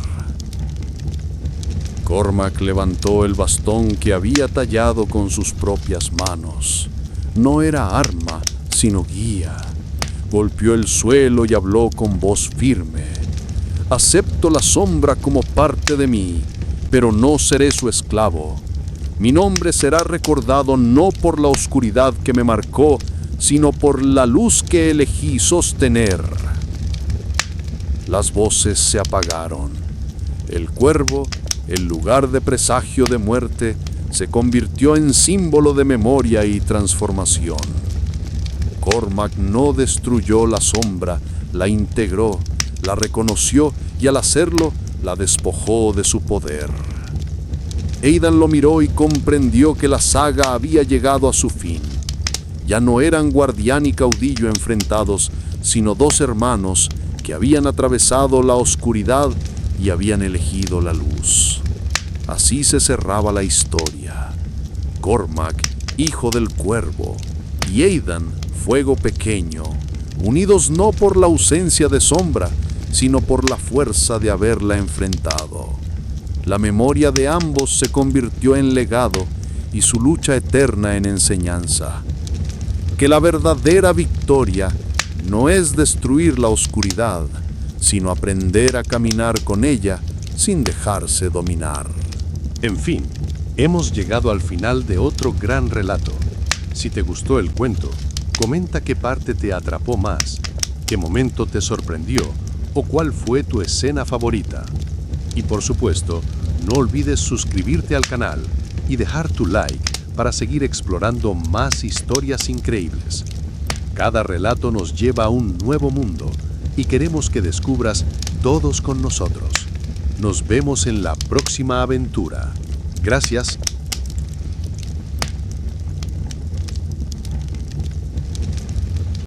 Cormac levantó el bastón que había tallado con sus propias manos. No era arma, sino guía. Golpeó el suelo y habló con voz firme. Acepto la sombra como parte de mí, pero no seré su esclavo. Mi nombre será recordado no por la oscuridad que me marcó, sino por la luz que elegí sostener. Las voces se apagaron. El cuervo, en lugar de presagio de muerte, se convirtió en símbolo de memoria y transformación. Cormac no destruyó la sombra, la integró, la reconoció y al hacerlo, la despojó de su poder. Aidan lo miró y comprendió que la saga había llegado a su fin. Ya no eran guardián y caudillo enfrentados, sino dos hermanos que habían atravesado la oscuridad y habían elegido la luz. Así se cerraba la historia. Cormac, hijo del cuervo, y Aidan, fuego pequeño, unidos no por la ausencia de sombra, sino por la fuerza de haberla enfrentado. La memoria de ambos se convirtió en legado y su lucha eterna en enseñanza. Que la verdadera victoria no es destruir la oscuridad, sino aprender a caminar con ella sin dejarse dominar. En fin, hemos llegado al final de otro gran relato. Si te gustó el cuento, comenta qué parte te atrapó más, qué momento te sorprendió o cuál fue tu escena favorita. Y por supuesto, no olvides suscribirte al canal y dejar tu like para seguir explorando más historias increíbles. Cada relato nos lleva a un nuevo mundo y queremos que descubras todos con nosotros. Nos vemos en la próxima aventura. Gracias